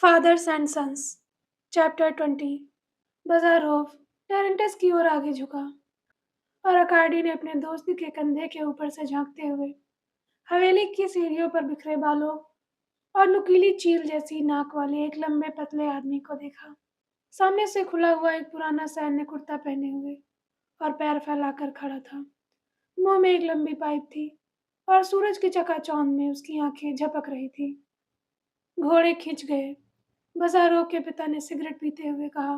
Fathers and sons chapter 20 बाजारोव टेरेंटस की ओर आगे झुका और अकार्डी ने अपने दोस्त के कंधे के ऊपर से झांकते हुए हवेली की सीढ़ियों पर बिखरे बालों और नुकीली चील जैसी नाक वाले एक लंबे पतले आदमी को देखा। सामने से खुला हुआ एक पुराना सैन्य कुर्ता पहने हुए और पैर फैलाकर खड़ा था। मुंह में एक लंबी पाइप थी और सूरज की चकाचौंध में उसकी आंखें झपक रही थी। घोड़े खिंच गए। बाजारों के पिता ने सिगरेट पीते हुए कहा,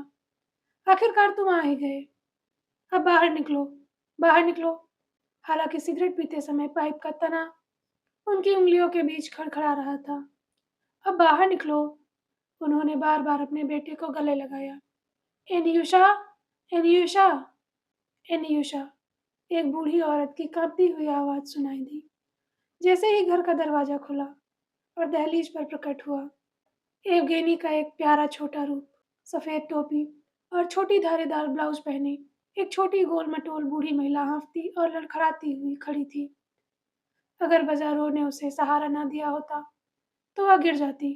आखिरकार तुम आ ही गए। अब बाहर निकलो, बाहर निकलो। हालांकि सिगरेट पीते समय पाइप का तना उनकी उंगलियों के बीच खड़खड़ा रहा था। अब बाहर निकलो। उन्होंने बार बार अपने बेटे को गले लगाया। एनियुषा, एनियुषा, एनियुषा। एक बूढ़ी औरत की कांपती हुई आवाज सुनाई दी। जैसे ही घर का दरवाजा खुला और दहलीज पर प्रकट हुआ एवगेनी का एक प्यारा छोटा रूप, सफेद टोपी और छोटी धारीदार ब्लाउज पहने एक छोटी गोल मटोल बूढ़ी महिला हाँफती और लड़खड़ाती हुई खड़ी थी। अगर बाजारों ने उसे सहारा ना दिया होता तो वह गिर जाती।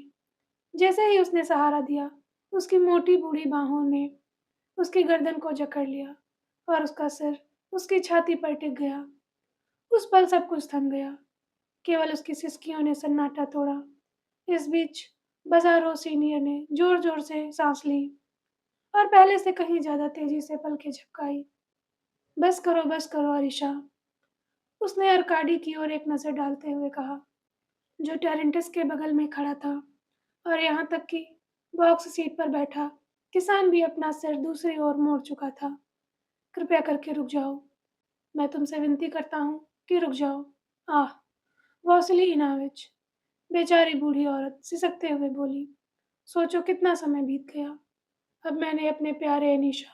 जैसे ही उसने सहारा दिया उसकी मोटी बूढ़ी बाहों ने उसकी गर्दन को जकड़ लिया और उसका सिर उसकी छाती पर टिक गया। उस पल सब कुछ थम गया। केवल उसकी सिसकियों ने सन्नाटा तोड़ा। इस बीच बाजारो सीनियर ने जोर जोर से सांस ली और पहले से कहीं ज्यादा तेजी से पलकें झपकाई। बस करो अरीशा। उसने अरकाडी की ओर एक नजर डालते हुए कहा, जो टेरेंटस के बगल में खड़ा था, और यहाँ तक कि बॉक्स सीट पर बैठा किसान भी अपना सिर दूसरी ओर मोड़ चुका था। कृपया करके रुक जाओ। मैं तुमसे विनती करता हूँ कि रुक जाओ। आह, वॉसिली इनाविच। बेचारी बूढ़ी औरत सिसकते हुए बोली, सोचो कितना समय बीत गया। अब मैंने अपने प्यारे अनीशा,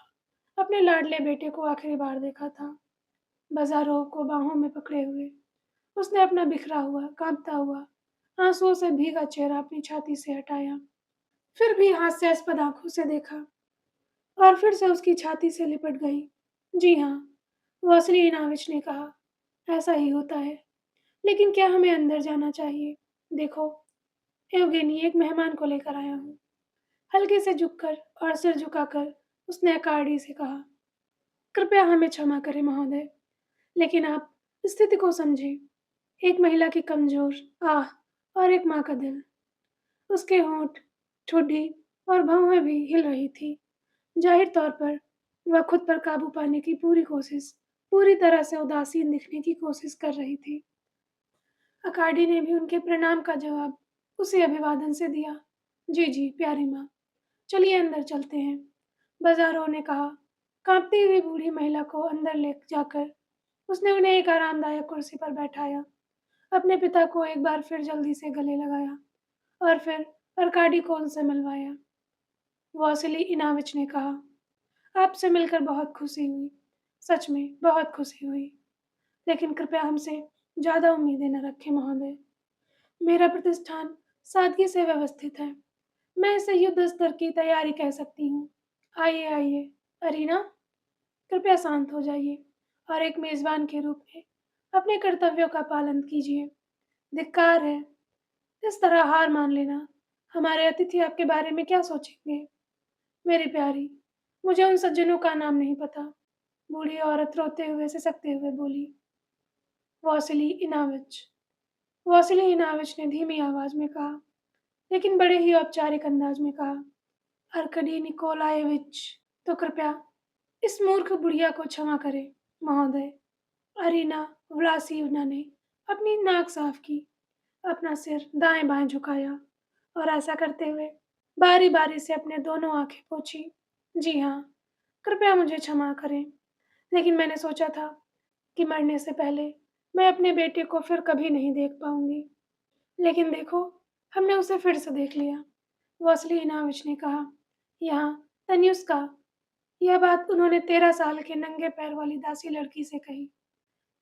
अपने लाडले बेटे को आखिरी बार देखा था। बाजारों को बाहों में पकड़े हुए उसने अपना बिखरा हुआ, कांपता हुआ, आंसुओं से भीगा चेहरा अपनी छाती से हटाया। फिर भी हास्यास्पद आंखों से देखा और फिर से उसकी छाती से लिपट गई। जी हाँ, वॉसली इनाविच ने कहा, ऐसा ही होता है। लेकिन क्या हमें अंदर जाना चाहिए? देखो, एवगेनी एक मेहमान को लेकर आया हूँ। हल्के से झुककर और सिर झुकाकर उसने अकार्डी से कहा, कृपया हमें क्षमा करें महोदय, लेकिन आप स्थिति को समझें। एक महिला की कमजोर आह और एक माँ का दिल। उसके होंठ, ठुड्डी और भौहें भी हिल रही थी। जाहिर तौर पर वह खुद पर काबू पाने की पूरी तरह से उदासीन दिखने की कोशिश कर रही थी। अकार्डी ने भी उनके प्रणाम का जवाब उसी अभिवादन से दिया। जी जी प्यारी माँ, चलिए अंदर चलते हैं, बाजारों ने कहा। कांपती हुई बूढ़ी महिला को अंदर ले जाकर उसने उन्हें एक आरामदायक कुर्सी पर बैठाया। अपने पिता को एक बार फिर जल्दी से गले लगाया और फिर अरकाडी को उनसे मिलवाया। वासिली इनाविच ने कहा, आपसे मिलकर बहुत खुशी हुई, सच में बहुत खुशी हुई। लेकिन कृपया हमसे ज़्यादा उम्मीदें न रखें महोदय। मेरा प्रतिष्ठान सादगी से व्यवस्थित है। मैं इसे युद्ध स्तर की तैयारी कह सकती हूँ। आइए आइए, अरीना, कृपया शांत हो जाइए और एक मेज़बान के रूप में अपने कर्तव्यों का पालन कीजिए। धिक्कार है इस तरह हार मान लेना। हमारे अतिथि आपके बारे में क्या सोचेंगे? मेरी प्यारी, मुझे उन सज्जनों का नाम नहीं पता। बूढ़ी औरत रोते हुए सिसकते हुए बोली। वॉसिली इनाविच, वॉसिली इनाविच ने धीमी आवाज में कहा, लेकिन बड़े ही औपचारिक अंदाज में कहा, अर्कडी निकोलाएविच, तो कृपया इस मूर्ख बुढ़िया को क्षमा करें महोदय। अरीना व्लासिवना ने अपनी नाक साफ की, अपना सिर दाएं बाएं झुकाया और ऐसा करते हुए बारी बारी से अपने दोनों आंखें पोंछी। जी हाँ, कृपया मुझे क्षमा करें, लेकिन मैंने सोचा था कि मरने से पहले मैं अपने बेटे को फिर कभी नहीं देख पाऊंगी। लेकिन देखो, हमने उसे फिर से देख लिया। वॉसली इनाविच ने कहा, यहाँ तन्युस्का। यह बात उन्होंने 13 साल के नंगे पैर वाली दासी लड़की से कही,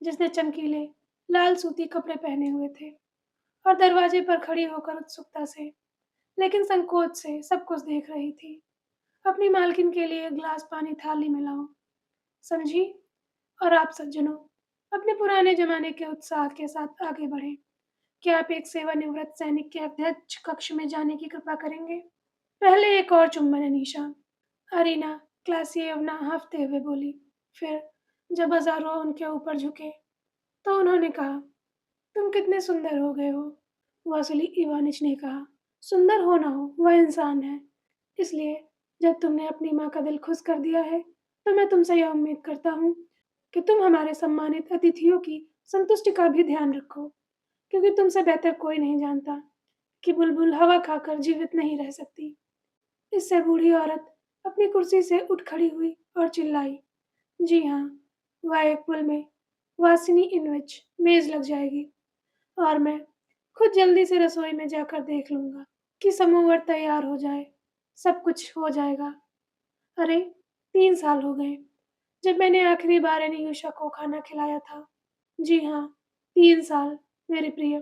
जिसने चमकीले लाल सूती कपड़े पहने हुए थे और दरवाजे पर खड़ी होकर उत्सुकता से लेकिन संकोच से सब कुछ देख रही थी। अपनी मालकिन के लिए एक गिलास पानी थाली में लाओ, समझी? और आप सज्जनों, अपने पुराने जमाने के उत्साह के साथ आगे बढ़ें। क्या आप एक सेवानिवृत्त सैनिक के अध्यक्ष कक्ष में जाने की कृपा करेंगे? पहले एक और चुम्बन अनीशा, अरीना क्लासियवना हाँफते हुए बोली। फिर जब हजारों उनके ऊपर झुके तो उन्होंने कहा, तुम कितने सुंदर हो गए हो। वासुली इवानिच ने कहा, सुंदर हो ना हो वह इंसान है। इसलिए जब तुमने अपनी माँ का दिल खुश कर दिया है तो मैं तुमसे यह उम्मीद करता हूँ कि तुम हमारे सम्मानित अतिथियों की संतुष्टि का भी ध्यान रखो, क्योंकि तुमसे बेहतर कोई नहीं जानता कि बुलबुल हवा खाकर जीवित नहीं रह सकती। इससे बूढ़ी औरत अपनी कुर्सी से उठ खड़ी हुई और चिल्लाई, जी हाँ, वह एक पुल में वासिनी इनविच मेज लग जाएगी और मैं खुद जल्दी से रसोई में जाकर देख लूंगा कि समोवर तैयार हो जाए। सब कुछ हो जाएगा। अरे, 3 साल हो गए जब मैंने आखिरी बार एनियुषा को खाना खिलाया था। जी हाँ, 3 साल, मेरे प्रिय।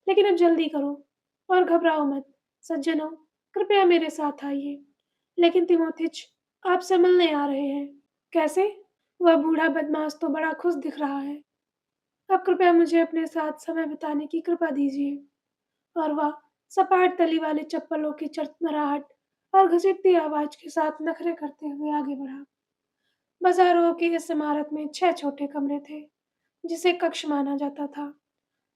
लेकिन अब जल्दी करो और घबराओ मत, सज्जनों, कृपया मेरे साथ आइए। लेकिन तिमोथिच आपसे मिलने आ रहे हैं। कैसे? वह बूढ़ा बदमाश तो बड़ा खुश दिख रहा है। अब कृपया मुझे अपने साथ समय बिताने की कृपा दीजिए। और वह सपाट तली वाली चप्पलों की चरमराहट और घसीटती आवाज के साथ नखरे करते हुए आगे बढ़ा। बाजारों की इस इमारत में 6 छोटे कमरे थे, जिसे कक्ष माना जाता था,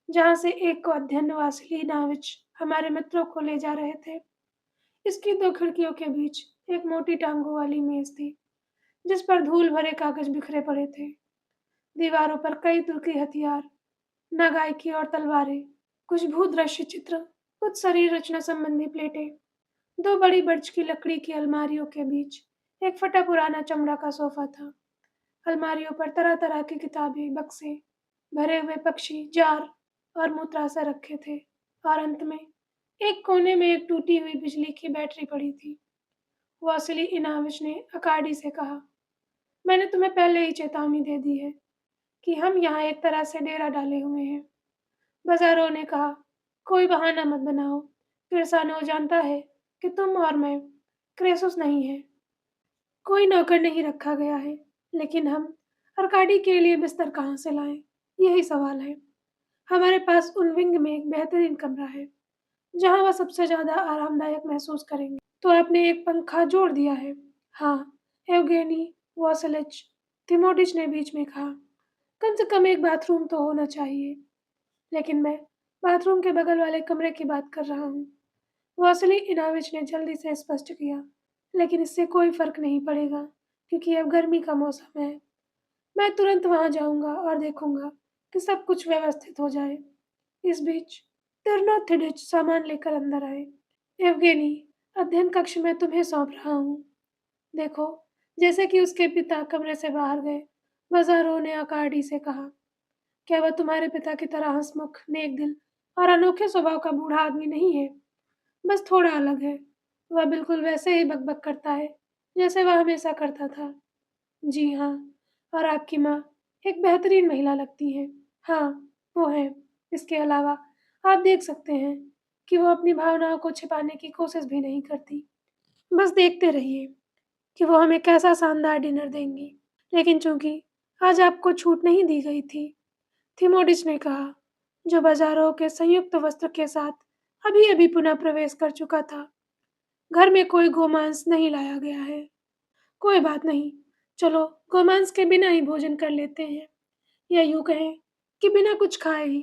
जहाँ से एक को अध्ययन वासिली नाविच हमारे मित्रों को ले जा रहे थे। इसकी 2 खिड़कियों के बीच एक मोटी टांगों वाली मेज थी, जिस पर धूल भरे कागज बिखरे पड़े थे। दीवारों पर कई तुर्की हथियार, नगाइकी और तलवारें, कुछ भूदृश्य चित्र, कुछ शरीर रचना संबंधी प्लेटें। 2 बड़ी बर्च की लकड़ी की अलमारियों के बीच एक फटा पुराना चमड़ा का सोफा था। अलमारियों पर तरह तरह की किताबें, बक्से, भरे हुए पक्षी, जार और मूत्राशय रखे थे। और अंत में एक कोने में एक टूटी हुई बिजली की बैटरी पड़ी थी। वासिली इनाविच ने अकाडी से कहा, मैंने तुम्हें पहले ही चेतावनी दे दी है कि हम यहाँ एक तरह से डेरा डाले हुए हैं। बाजारों ने कहा, कोई बहाना मत बनाओ। किरसानो जानता है कि तुम और मैं क्रेसुस नहीं है। कोई नौकर नहीं रखा गया है। लेकिन हम अर्काडी के लिए बिस्तर कहाँ से लाएं? यही सवाल है। हमारे पास उन विंग में एक बेहतरीन कमरा है, जहाँ वह सबसे ज्यादा आरामदायक महसूस करेंगे। तो आपने एक पंखा जोड़ दिया है? हाँ, एवगेनी वॉसलिच तिमोटिच ने बीच में कहा, कम से कम एक बाथरूम तो होना चाहिए। लेकिन मैं बाथरूम के बगल वाले कमरे की बात कर रहा हूँ, वासली इनाविच ने जल्दी से स्पष्ट किया। लेकिन इससे कोई फर्क नहीं पड़ेगा, क्योंकि अब गर्मी का मौसम है। मैं तुरंत वहां जाऊंगा और देखूंगा कि सब कुछ व्यवस्थित हो जाए। इस बीच तिरनोथिडिच सामान लेकर अंदर आए। एवगेनी, अध्ययन कक्ष में तुम्हें सौंप रहा हूँ। देखो, जैसे कि उसके पिता कमरे से बाहर गए, बाजारों ने अकार्डी से कहा, क्या वह तुम्हारे पिता की तरह हंसमुख, नेक दिल और अनोखे स्वभाव का बूढ़ा आदमी नहीं है? बस थोड़ा अलग है। वह बिल्कुल वैसे ही बकबक करता है जैसे वह हमेशा करता था। जी हाँ, और आपकी माँ एक बेहतरीन महिला लगती है। हाँ, वो है। इसके अलावा आप देख सकते हैं कि वो अपनी भावनाओं को छिपाने की कोशिश भी नहीं करती। बस देखते रहिए कि वो हमें कैसा शानदार डिनर देंगी। लेकिन चूंकि आज आपको छूट नहीं दी गई थी, थिमोडिस ने कहा, जो बाजारों के संयुक्त वस्त्र के साथ अभी अभी पुनः प्रवेश कर चुका था। घर में कोई गोमांस नहीं लाया गया है। कोई बात नहीं, चलो गोमांस के बिना ही भोजन कर लेते हैं, या यूं कहें कि बिना कुछ खाए ही।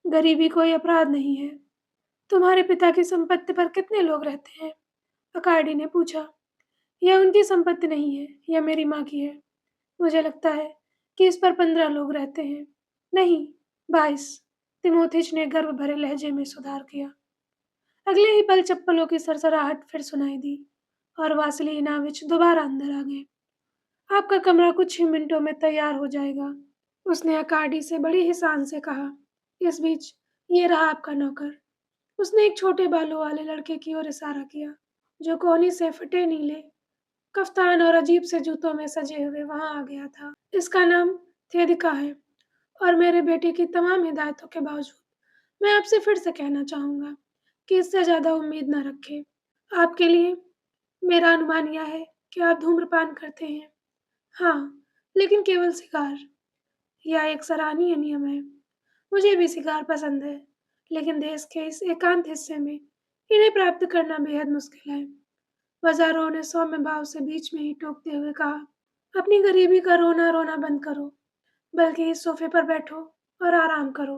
गरीबी कोई अपराध नहीं है। तुम्हारे पिता की संपत्ति पर कितने लोग रहते हैं? अकार्डी ने पूछा। यह उनकी संपत्ति नहीं है, यह मेरी माँ की है। मुझे लगता है कि इस पर 15 लोग रहते हैं। नहीं, 22। तिमोथिच ने गर्व भरे लहजे में सुधार किया। अगले ही पल चप्पलों की सरसराहट फिर सुनाई दी और वासली इनाविच दोबारा अंदर आ गए। आपका कमरा कुछ ही मिनटों में तैयार हो जाएगा, उसने अकार्डी से बड़ी ही शान से कहा। इस बीच ये रहा आपका नौकर। उसने एक छोटे बालों वाले लड़के की ओर इशारा किया, जो कोहनी से फटे नीले कफ्तान और अजीब से जूतों में सजे हुए वहां आ गया था। इसका नाम थेदिका है, और मेरे बेटे की तमाम हिदायतों के बावजूद मैं आपसे फिर से कहना चाहूंगा कि इससे ज्यादा उम्मीद न रखें। आपके लिए मेरा अनुमान यह है कि आप धूम्रपान करते हैं। हाँ, लेकिन केवल सिगार। यह एक सराहनीय नियम है। मुझे भी सिगार पसंद है, लेकिन देश के इस एकांत हिस्से में इन्हें प्राप्त करना बेहद मुश्किल है। बाजारों ने सौम्य भाव से बीच में ही टोकते हुए कहा, अपनी गरीबी का रोना रोना बंद करो, बल्कि इस सोफे पर बैठो और आराम करो।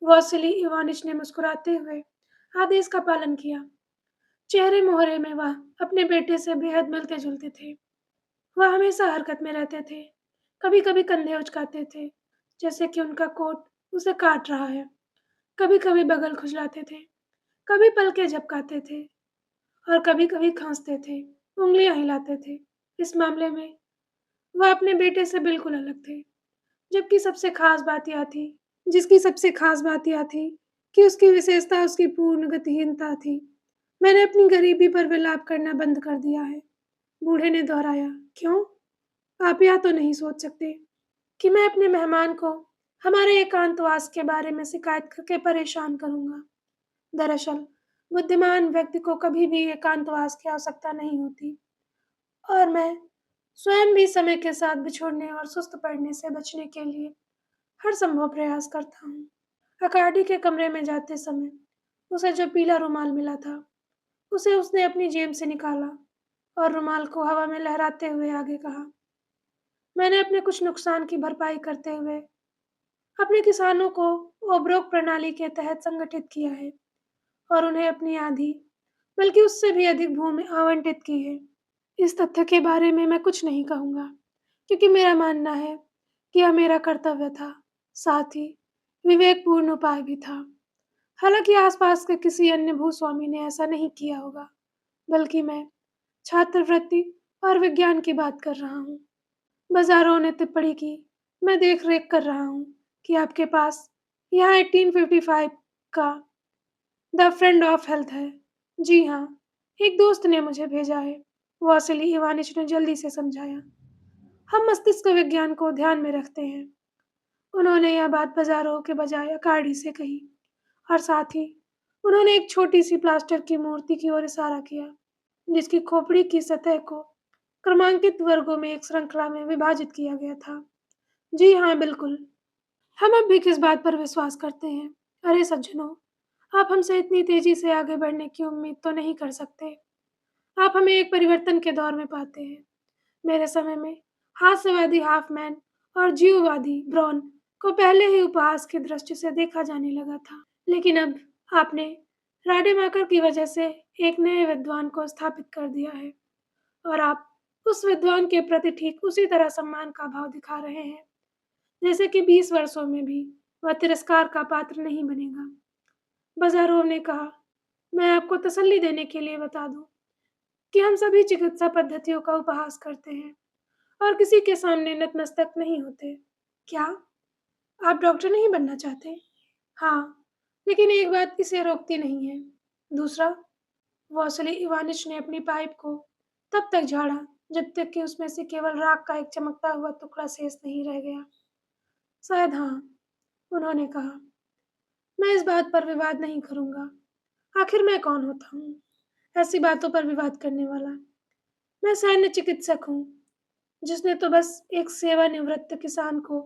वासिली इवानिच ने मुस्कुराते हुए आदेश का पालन किया। चेहरे मोहरे में वह अपने बेटे से बेहद मिलते जुलते थे। वह हमेशा हरकत में रहते थे। कभी कभी कंधे उचकाते थे, जैसे कि उनका कोट उसे काट रहा है। कभी कभी बगल खुजलाते थे, कभी पलके झपकाते थे और कभी कभी खांसते थे, उंगलियां हिलाते थे। इस मामले में वह अपने बेटे से बिल्कुल अलग थे। जबकि सबसे खास बात यह थी जिसकी सबसे खास बात यह थी कि उसकी विशेषता उसकी पूर्ण गतिहीनता थी। मैंने अपनी गरीबी पर विलाप करना बंद कर दिया है, बूढ़े ने दोहराया। क्यों? आप यह तो नहीं सोच सकते कि मैं अपने मेहमान को हमारे एकांतवास के बारे में शिकायत करके परेशान करूंगा। दरअसल बुद्धिमान व्यक्ति को कभी भी एकांतवास की आवश्यकता नहीं होती, और मैं स्वयं भी समय के साथ बिछोड़ने और सुस्त पड़ने से बचने के लिए हर संभव प्रयास करता हूँ। अकाडी के कमरे में जाते समय उसे जो पीला रुमाल मिला था, उसे उसने अपनी जेब से निकाला और रुमाल को हवा में लहराते हुए आगे कहा, मैंने अपने कुछ नुकसान की भरपाई करते हुए अपने किसानों को ओब्रोक प्रणाली के तहत संगठित किया है और उन्हें अपनी आधी, बल्कि उससे भी अधिक भूमि आवंटित की है। इस तथ्य के बारे में मैं कुछ नहीं कहूँगा, क्योंकि मेरा मानना है कि यह मेरा कर्तव्य था, साथ ही विवेकपूर्ण उपाय भी था। हालांकि आसपास के किसी अन्य भूस्वामी ने ऐसा नहीं किया होगा, बल्कि मैं छात्रवृत्ति और विज्ञान की बात कर रहा हूँ। बाजारों ने टिप्पणी की, मैं देख रेख कर रहा हूँ कि आपके पास यहाँ 1855 का द फ्रेंड ऑफ हेल्थ है। जी हाँ, एक दोस्त ने मुझे भेजा है, वासिली इवानिच ने जल्दी से समझाया। हम मस्तिष्क विज्ञान को ध्यान में रखते हैं। उन्होंने यह बात बाजारों के बजाय अकाडी से कही और साथ ही उन्होंने एक छोटी सी प्लास्टर की मूर्ति की ओर इशारा किया, जिसकी खोपड़ी की सतह को क्रमांकित वर्गों में एक श्रृंखला में विभाजित किया गया था। जी हाँ, बिल्कुल। हम अब भी किस बात पर विश्वास करते हैं? अरे सज्जनों, आप हमसे इतनी तेजी से आगे बढ़ने की उम्मीद तो नहीं कर सकते। आप हमें एक परिवर्तन के दौर में पाते हैं। मेरे समय में हास्यवादी हाफमैन और जीववादी ब्रॉन को पहले ही उपहास की दृष्टि से देखा जाने लगा था। लेकिन अब आपने राडेमाकर की वजह से एक नए विद्वान को स्थापित कर दिया है, और आप उस विद्वान के प्रति ठीक उसी तरह सम्मान का भाव दिखा रहे हैं, जैसे कि 20 वर्षों में भी वह तिरस्कार का पात्र नहीं बनेगा। बाजारोव ने कहा, मैं आपको तसल्ली देने के लिए बता दूं कि हम सभी चिकित्सा पद्धतियों का उपहास करते हैं और किसी के सामने नतमस्तक नहीं होते। क्या आप डॉक्टर नहीं बनना चाहते? हाँ, लेकिन एक बात इसे रोकती नहीं है। दूसरा, वॉसली इवानिच ने अपनी पाइप को तब तक झाड़ा जब तक कि उसमें से केवल राख का एक चमकता हुआ टुकड़ा शेष नहीं रह गया। शायद हाँ, उन्होंने कहा, मैं इस बात पर विवाद नहीं करूंगा। आखिर मैं कौन होता हूँ ऐसी बातों पर विवाद करने वाला? मैं सैन्य चिकित्सक हूँ, जिसने तो बस एक सेवानिवृत्त किसान को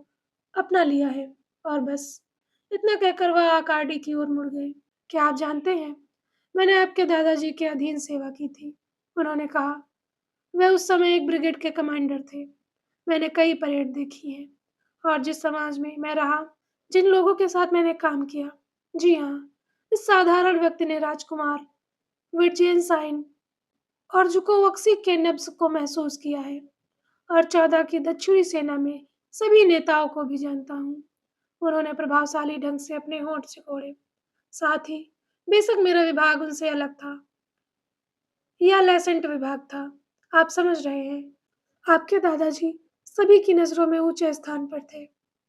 अपना लिया है, और बस इतना कहकर वह आकाडी की ओर मुड़ गए। क्या आप जानते हैं, मैंने आपके दादाजी के अधीन सेवा की थी, उन्होंने कहा। वह उस समय एक ब्रिगेड के कमांडर थे। मैंने कई परेड देखी हैं, और जिस समाज में मैं रहा, जिन लोगों के साथ मैंने काम किया, जी हाँ, इस साधारण व्यक्ति ने राजकुमार विट्जेनसाइन और जुकोवक्सी के नब्ज को महसूस किया है, और 14 की दक्षिणी सेना में सभी नेताओं को भी जानता हूँ। उन्होंने प्रभावशाली ढंग से अपने होंठ सिकोड़े। साथ ही बेशक मेरा विभाग उनसे अलग था, यह लैसेंट विभाग था। आप समझ रहे हैं, आपके दादाजी सभी की नजरों में ऊंचे स्थान पर थे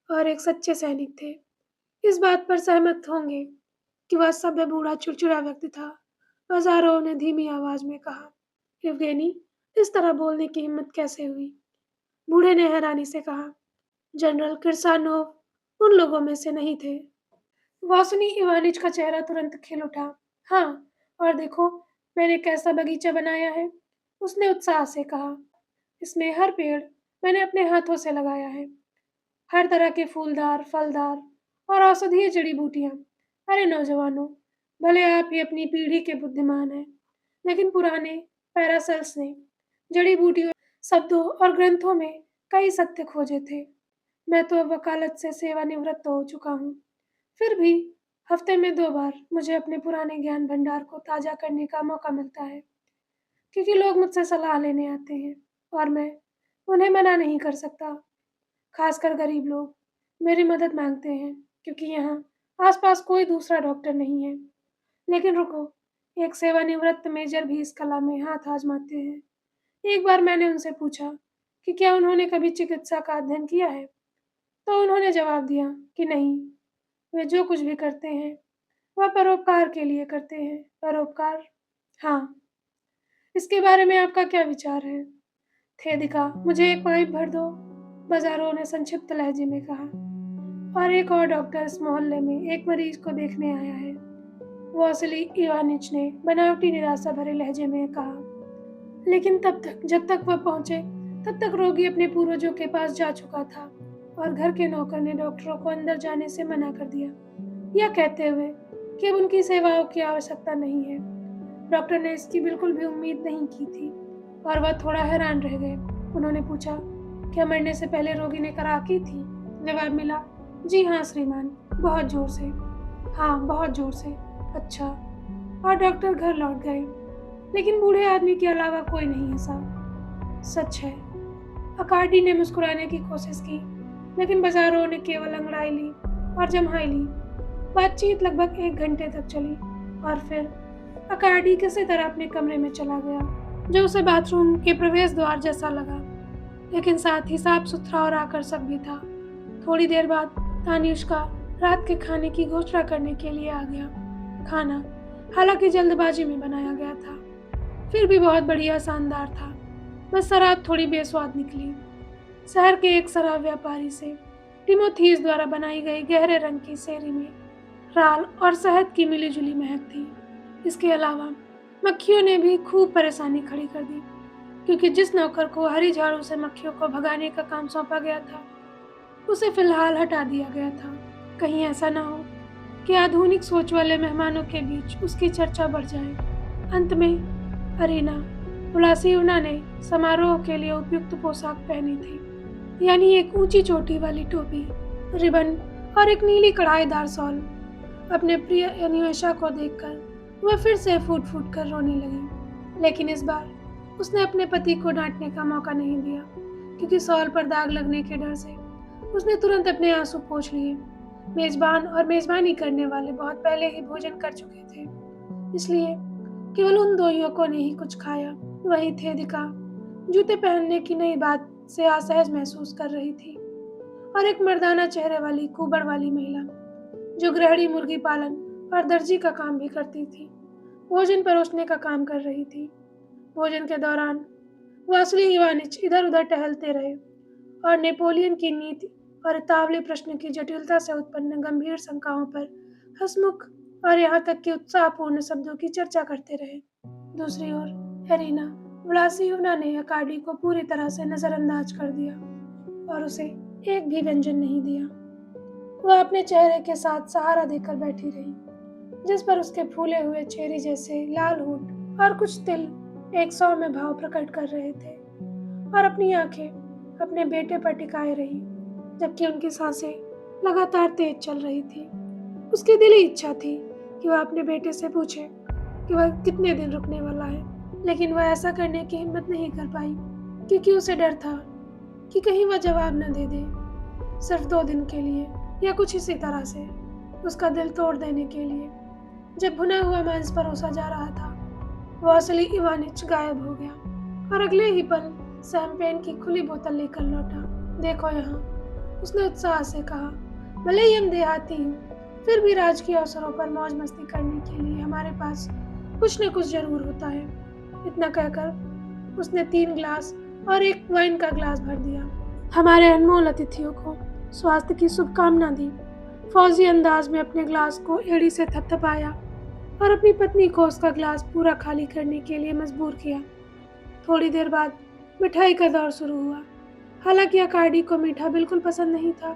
और एक सच्चे सैनिक थे। इस बात पर सहमत होंगे कि वह सभ्य बूढ़ा चिड़चिड़ा व्यक्ति था। बाजारोव ने धीमी आवाज में कहा, यवगेनी, इस तरह बोलने की हिम्मत कैसे हुई? बूढ़े ने हैरानी से कहा, जनरल किरसानोव उन लोगों में से नहीं थे। वासुनी इवानिच का चेहरा तुरंत खिल उठा। हाँ, और देखो मैंने कैसा बगीचा बनाया है, उसने उत्साह से कहा। इसमें हर पेड़ मैंने अपने हाथों से लगाया है, हर तरह के फूलदार, फलदार और औषधीय जड़ी बूटियां। अरे नौजवानों, भले आप ही अपनी पीढ़ी के बुद्धिमान हैं, लेकिन पुराने पैरासेल्स ने जड़ी बूटियों, शब्दों और ग्रंथों में कई सत्य खोजे थे। मैं तो अब वकालत से सेवानिवृत्त हो चुका हूँ। फिर भी हफ्ते में 2 बार मुझे अपने पुराने ज्ञान भंडार को ताज़ा करने का मौका मिलता है, क्योंकि लोग मुझसे सलाह लेने आते हैं और मैं उन्हें मना नहीं कर सकता। खासकर गरीब लोग मेरी मदद मांगते हैं, क्योंकि यहाँ आसपास कोई दूसरा डॉक्टर नहीं है। लेकिन रुको, एक सेवानिवृत्त मेजर भी इस कला में हाथ आजमाते हैं। एक बार मैंने उनसे पूछा कि क्या उन्होंने कभी चिकित्सा का अध्ययन किया है, तो उन्होंने जवाब दिया कि नहीं, वे जो कुछ भी करते हैं वह परोपकार के लिए करते हैं। परोपकार? हाँ। इसके बारे में आपका क्या विचार है? खेदिका, मुझे एक पाइप भर दो, बाजारों ने संक्षिप्त लहजे में कहा। और एक और डॉक्टर इस मोहल्ले में एक मरीज को देखने आया है, वासिली इवानिच ने बनावटी निराशा भरे लहजे में कहा। लेकिन तब तक, जब तक वह पहुंचे, तब तक रोगी अपने पूर्वजों के पास जा चुका था और घर के नौकर ने डॉक्टरों को अंदर जाने से मना कर दिया, यह कहते हुए कि अब उनकी सेवाओं की आवश्यकता नहीं है। डॉक्टर ने इसकी बिल्कुल भी उम्मीद नहीं की थी और वह थोड़ा हैरान रह गए। उन्होंने पूछा, क्या मरने से पहले रोगी ने कराह की थी? जवाब मिला, जी हाँ श्रीमान, बहुत जोर से। हाँ, बहुत जोर से। अच्छा। और डॉक्टर घर लौट गए, लेकिन बूढ़े आदमी के अलावा कोई नहीं हंसा। सच है। अकार्डी ने मुस्कुराने की कोशिश की, लेकिन बाजारों ने केवल अंगड़ाई ली और जम्हाई ली। बातचीत लगभग 1 घंटे तक चली और फिर अकार्डी किसी तरह अपने कमरे में चला गया, जो उसे बाथरूम के प्रवेश द्वार जैसा लगा, लेकिन साथ ही साफ सुथरा और आकर्षक भी था। थोड़ी देर बाद तानियुष्का रात के खाने की घोषणा करने के लिए आ गया। खाना हालांकि जल्दबाजी में बनाया गया था, फिर भी बहुत बढ़िया शानदार था। बस शराब थोड़ी बेस्वाद निकली। शहर के एक शराब व्यापारी से टिमोथीस द्वारा बनाई गई गहरे रंग की सेरी में राल और शहद की मिलीजुली महक थी। इसके अलावा मक्खियों ने भी खूब परेशानी खड़ी कर दी, क्योंकि जिस नौकर को हरी झाड़ू से मक्खियों को भगाने का काम सौंपा गया था, उसे फिलहाल हटा दिया गया था। कहीं ऐसा ना हो कि आधुनिक सोच वाले मेहमानों के बीच उसकी चर्चा बढ़ जाए। अंत में अरीना व्लासियोना ने समारोह के लिए उपयुक्त पोशाक पहनी थी, यानी एक ऊंची चोटी वाली टोपी, रिबन और एक नीली कढ़ाईदार शॉल। अपने प्रिय अन्वेषा को देखकर वह फिर से फूट फूट कर रोने लगी, लेकिन इस बार उसने अपने पति को डांटने का मौका नहीं दिया, क्योंकि शॉल पर दाग लगने के डर से उसने तुरंत अपने आंसू पोंछ लिए। मेजबान और मेजबानी करने वाले बहुत पहले ही भोजन कर चुके थे, इसलिए केवल उन 2 युवकों ने ही कुछ खाया। वही थेदिका जूते पहनने की नई बात से असहज महसूस कर रही थी, और एक मर्दाना चेहरे वाली कुबड़ वाली महिला जो गृहिणी, मुर्गी पालन और दर्जी का काम भी करती थी, भोजन परोसने का काम कर रही थी। भोजन के दौरान वासिली इवानिच इधर उधर टहलते रहे और नेपोलियन की नीति और इतावली प्रश्न की जटिलता से उत्पन्न गंभीर शंकाओं पर हंसमुख और यहाँ तक कि उत्साहपूर्ण शब्दों की चर्चा करते रहे। दूसरी ओर एरिना व्लासियोना ने अकार्डी को पूरी तरह से नजरअंदाज कर दिया और उसे एक भी व्यंजन नहीं दिया। वह अपने चेहरे के साथ सहारा देकर बैठी रही, जिस पर उसके फूले हुए चेहरे जैसे लाल होंठ और कुछ तिल एक सौम्य भाव प्रकट कर रहे थे, और अपनी आंखें अपने बेटे पर टिकाए रही, जबकि उनकी सांसें लगातार तेज चल रही थी। उसकी दिली इच्छा थी कि वह अपने बेटे से पूछे कि वह कितने दिन रुकने वाला है, लेकिन वह ऐसा करने की हिम्मत नहीं कर पाई, क्योंकि उसे डर था कि कहीं वह जवाब न दे दे। सिर्फ 2 दिन के लिए या कुछ इसी तरह से, उसका दिल तोड़ देने के लिए। जब भुना हुआ मांस परोसा जा रहा था, वासिली इवानिच गायब हो गया और अगले ही पल शैंपेन की खुली बोतल लेकर लौटा। देखो यहाँ, उसने उत्साह से कहा, भले ही हम देहाती हैं, फिर भी राजकीय अवसरों पर मौज मस्ती करने के लिए हमारे पास कुछ न कुछ जरूर होता है। इतना कहकर उसने 3 ग्लास और एक वाइन का ग्लास भर दिया। हमारे अनमोल अतिथियों को स्वास्थ्य की शुभकामना दी। फौजी अंदाज में अपने ग्लास को एड़ी से थपथपाया और अपनी पत्नी को उसका ग्लास पूरा खाली करने के लिए मजबूर किया। थोड़ी देर बाद मिठाई का दौर शुरू हुआ। हालांकि अकार्डी को मीठा बिल्कुल पसंद नहीं था,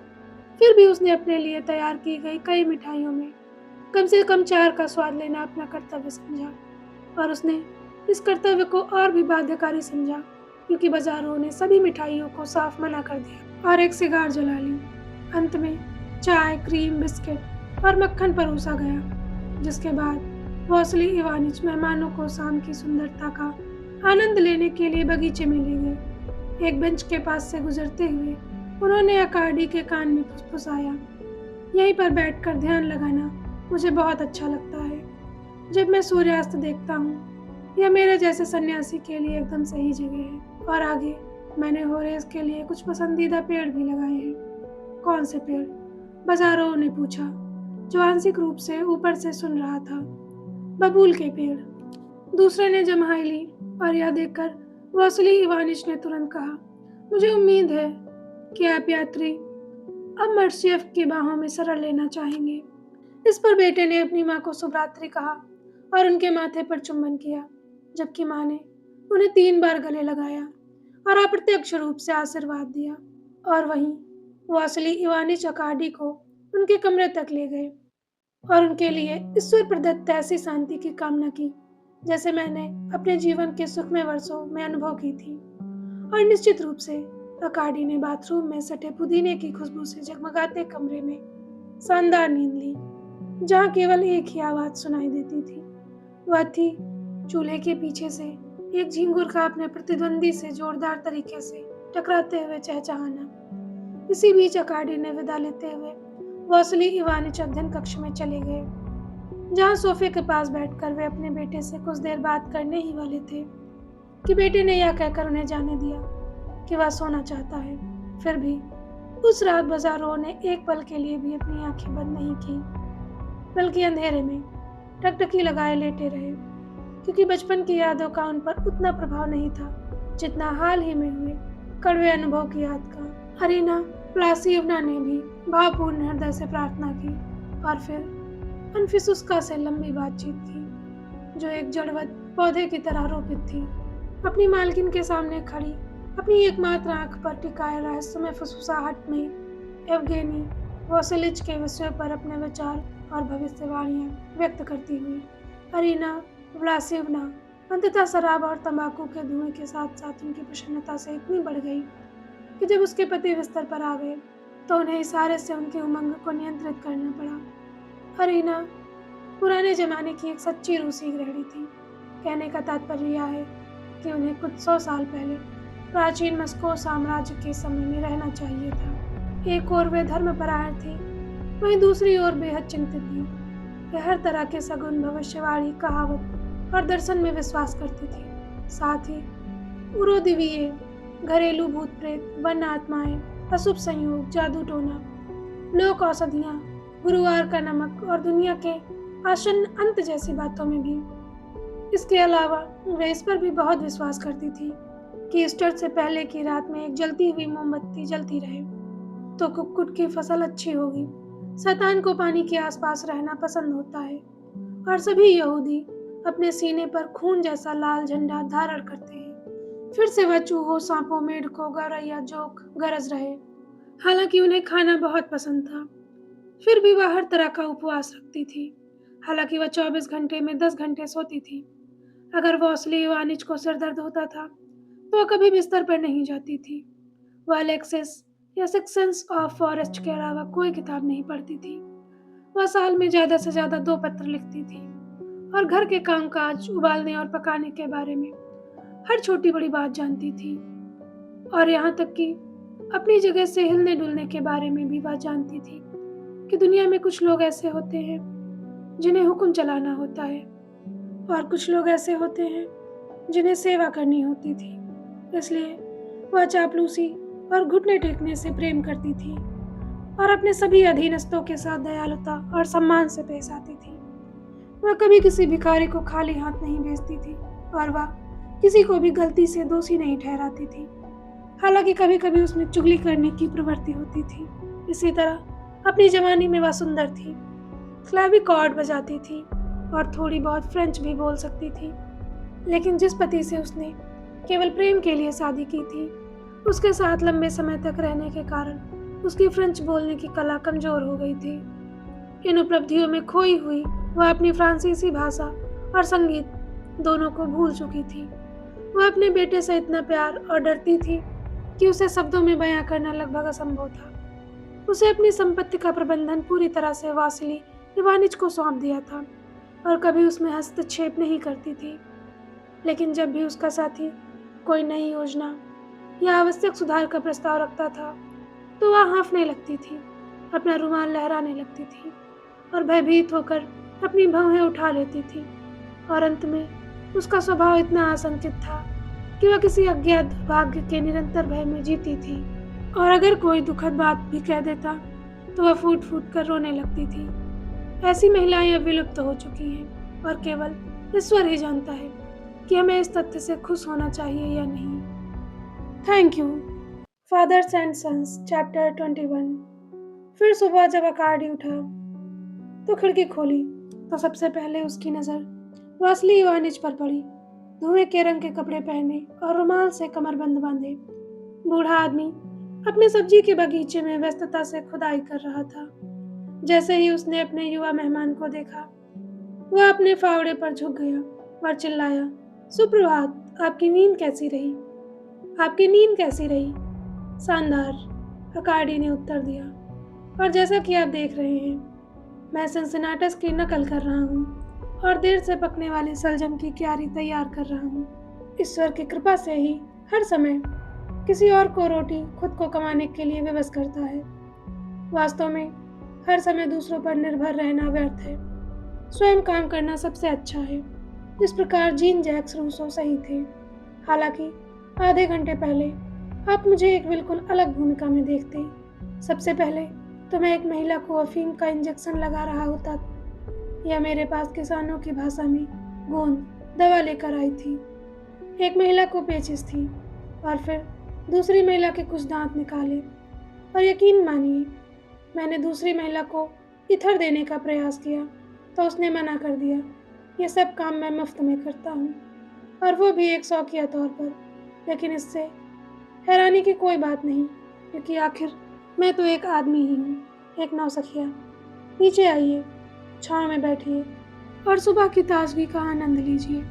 फिर भी उसने अपने लिए तैयार की गई कई मिठाइयों में कम से कम 4 का स्वाद लेना अपना कर्तव्य समझा, और उसने इस कर्तव्य को और भी बाध्यकारी समझा, क्योंकि बाजारों ने सभी मिठाइयों को साफ मना कर दिया और एक सिगार जला ली। अंत में चाय, क्रीम, बिस्किट और मक्खन परोसा गया, जिसके बाद वॉसिली इवानिच मेहमानों को शाम की सुंदरता का आनंद लेने के लिए बगीचे में ले गए। एक बेंच के पास से गुजरते हुए उन्होंने अकार्डी के कान में फुसफुसाया, यहीं पर बैठकर ध्यान लगाना मुझे बहुत अच्छा लगता है। जब मैं सूर्यास्त देखता हूँ, यह मेरे जैसे सन्यासी के लिए एकदम सही जगह है। और आगे मैंने होरेस के लिए कुछ पसंदीदा पेड़ भी लगाए हैं। कौन से पेड़? बाजारों ने पूछा, जो आंशिक रूप से ऊपर से सुन रहा था। बबूल के पेड़, दूसरे ने जम्हाई ली, और यह देखकर वॉसिली इवानिच ने तुरंत कहा, मुझे उम्मीद है कि आप यात्री अब मर्सियफ की बाहों में शरण लेना चाहेंगे। इस पर बेटे ने अपनी माँ को शुभरात्रि कहा और उनके माथे पर चुंबन किया, जबकि माँ ने उन्हें 3 बार गले लगाया और अप्रत्यक्ष रूप से आशीर्वाद दिया। और वहीं वॉसिली इवानिच अकार्डी को उनके कमरे तक ले गए और उनके लिए ईश्वर प्रदत्त ऐसी शांति की कामना की जैसे मैंने अपने जीवन के सुखमय वर्षों में अनुभव की थी। और निश्चित रूप से अकार्डी ने बाथरूम में सटे पुदीने की खुशबू से जगमगाते कमरे में शानदार नींद ली, जहाँ केवल एक ही आवाज सुनाई देती थी। वह थी चूल्हे के पीछे से एक झींगुर का अपने प्रतिद्वंदी से जोरदार तरीके से टकराते हुए चहचहाना। इसी बीच अकार्डी ने विदा लेते हुए वॉसिली इवानिच अध्ययन कक्ष में चले गए, जहाँ सोफे के पास बैठकर वे अपने बेटे से कुछ देर बात करने ही वाले थे कि बेटे ने यह कहकर उन्हें जाने दिया कि वह सोना चाहता है। फिर भी उस रात बाजारों ने एक पल के लिए भी अपनी आंखें बंद नहीं की, बल्कि अंधेरे में टकटकी लगाए लेटे रहे, क्योंकि बचपन की यादों का उन पर उतना प्रभाव नहीं था जितना हाल ही में हुए कड़वे अनुभव की याद का। अरीना प्लासिवना ने भी भावपूर्ण हृदय से प्रार्थना की और फिर अनफिसुस्का से लंबी बातचीत की, जो एक जड़वत पौधे की तरह रोपित थी। अपनी मालकिन के सामने खड़ी, अपनी एकमात्र आंख पर टिकाए रहस्यमय फुसफुसाहट में एवगेनी वॉसिलिच के विषय पर अपने विचार और भविष्यवाणियां व्यक्त करती हुई अरीना व्लासिवना अंततः शराब और तंबाकू के धुएं के साथ साथ उनकी प्रसन्नता से इतनी बढ़ गई कि जब उसके पति बिस्तर पर आ गए तो उन्हें इशारे से उनके उमंग को नियंत्रित करना पड़ा। अरीना पुराने जमाने की एक सच्ची रूसी गृहिणी थी। कहने का तात्पर्य यह है कि उन्हें कुछ 100 साल पहले प्राचीन मस्को साम्राज्य के समय में रहना चाहिए था। एक ओर वे धर्मपरायण थी, वहीं दूसरी ओर बेहद चिंतित थी। वे हर तरह के सगुन, भविष्यवाणी, कहावत और दर्शन में विश्वास करती थी। साथ ही उरोदिवीय, घरेलू भूत प्रेत, वन आत्माएं, अशुभ संयोग, जादू टोना, लोक औषधियाँ, गुरुवार का नमक और दुनिया के आसन्न अंत जैसी बातों में भी। इसके अलावा वे इस पर भी बहुत विश्वास करती थी कि ईस्टर से पहले की रात में एक जलती हुई मोमबत्ती जलती रहे तो कुक्कुट की फसल अच्छी होगी। शैतान को पानी के आसपास रहना पसंद होता है और सभी यहूदी अपने सीने पर खून जैसा लाल झंडा धारण करते हैं। फिर से वह चूहों, सांपों, मेढकों, गौरैया, जोक गरज रहे। हालांकि उन्हें खाना बहुत पसंद था, फिर भी वह हर तरह का उपवास रखती थी। हालांकि वह 24 घंटे में 10 घंटे सोती थी। अगर वॉसिली इवानिच को सिर दर्द होता था तो वह कभी बिस्तर पर नहीं जाती थी। वह अलेक्सिस या सिक्स सेंस ऑफ फॉरेस्ट के अलावा कोई किताब नहीं पढ़ती थी। वह साल में ज़्यादा से ज़्यादा 2 पत्र लिखती थी और घर के कामकाज, उबालने और पकाने के बारे में हर छोटी बड़ी बात जानती थी। और यहाँ तक कि अपनी जगह से हिलने डुलने के बारे में भी वह जानती थी कि दुनिया में कुछ लोग ऐसे होते हैं जिन्हें हुक्म चलाना होता है और कुछ लोग ऐसे होते हैं जिन्हें सेवा करनी होती थी। इसलिए वह चापलूसी और घुटने टेकने से प्रेम करती थी और अपने सभी अधीनस्थों के साथ दयालुता और सम्मान से पेश आती थी। वह कभी किसी भिखारी को खाली हाथ नहीं भेजती थी और वह किसी को भी गलती से दोषी नहीं ठहराती थी। हालांकि कभी कभी उसमें चुगली करने की प्रवृत्ति होती थी। इसी तरह अपनी जवानी में वह सुंदर थी, क्लाविकॉर्ड बजाती थी और थोड़ी बहुत फ्रेंच भी बोल सकती थी। लेकिन जिस पति से उसने केवल प्रेम के लिए शादी की थी, उसके साथ लंबे समय तक रहने के कारण उसकी फ्रेंच बोलने की कला कमजोर हो गई थी। इन उपलब्धियों में खोई हुई वह अपनी फ्रांसीसी भाषा और संगीत दोनों को भूल चुकी थी। वह अपने बेटे से इतना प्यार और डरती थी कि उसे शब्दों में बयां करना लगभग असंभव था। उसे अपनी संपत्ति का प्रबंधन पूरी तरह से वासिली इवानिच को सौंप दिया था और कभी उसमें हस्तक्षेप नहीं करती थी। लेकिन जब भी उसका साथी कोई नई योजना या आवश्यक सुधार का प्रस्ताव रखता था, तो वह हाँफने लगती थी, अपना रुमाल लहराने लगती थी और भयभीत होकर अपनी भौहें उठा लेती थी। और अंत में उसका स्वभाव इतना आशंकित था कि वह किसी अज्ञात दुर्भाग्य के निरंतर भय में जीती थी, और अगर कोई दुखद बात भी कह देता तो वह फूट फूट कर रोने लगती थी। ऐसी महिलाएं अब विलुप्त हो चुकी हैं और केवल ईश्वर ही जानता है कि हमें इस तथ्य से खुश होना चाहिए या नहीं। Thank you. Fathers and sons chapter 21। फिर सुबह जब अकार्डी उठा तो खिड़की खोली तो सबसे पहले उसकी नज़र वासली इवानिच पर पड़ी। धुएं के रंग के कपड़े पहने और रुमाल से कमरबंद बांधे बूढ़ा आदमी अपने सब्जी के बगीचे में व्यस्तता से खुदाई कर रहा था। जैसे ही उसने अपने युवा मेहमान को देखा, वह अपने फावड़े पर झुक गया और चिल्लाया, सुप्रभात, आपकी नींद कैसी रही? आपकी नींद कैसी रही? शानदार, अकार्डी ने उत्तर दिया। और जैसा कि आप देख रहे हैं, मैं सिंसिनाटस की नकल कर रहा हूँ और देर से पकने वाली सलजम की क्यारी तैयार कर रहा हूँ। ईश्वर की कृपा से ही हर समय किसी और को रोटी खुद को कमाने के लिए विवश करता है। वास्तव में हर समय दूसरों पर निर्भर रहना व्यर्थ है। स्वयं काम करना सबसे अच्छा है। इस प्रकार जीन जैक्स रूसो सही थे। हालांकि आधे घंटे पहले आप मुझे एक बिल्कुल अलग भूमिका में देखते। सबसे पहले तो मैं एक महिला को अफीम का इंजेक्शन लगा रहा होता या मेरे पास किसानों की भाषा में गोंद दवा लेकर आई थी। एक महिला को पेचिश थी और फिर दूसरी महिला के कुछ दांत निकाले, और यकीन मानिए मैंने दूसरी महिला को इथर देने का प्रयास किया तो उसने मना कर दिया। ये सब काम मैं मुफ्त में करता हूँ, और वो भी एक शौकिया तौर पर। लेकिन इससे हैरानी की कोई बात नहीं, क्योंकि आखिर मैं तो एक आदमी ही हूँ, एक नौसखिया। नीचे आइए, छाँव में बैठिए और सुबह की ताजगी का आनंद लीजिए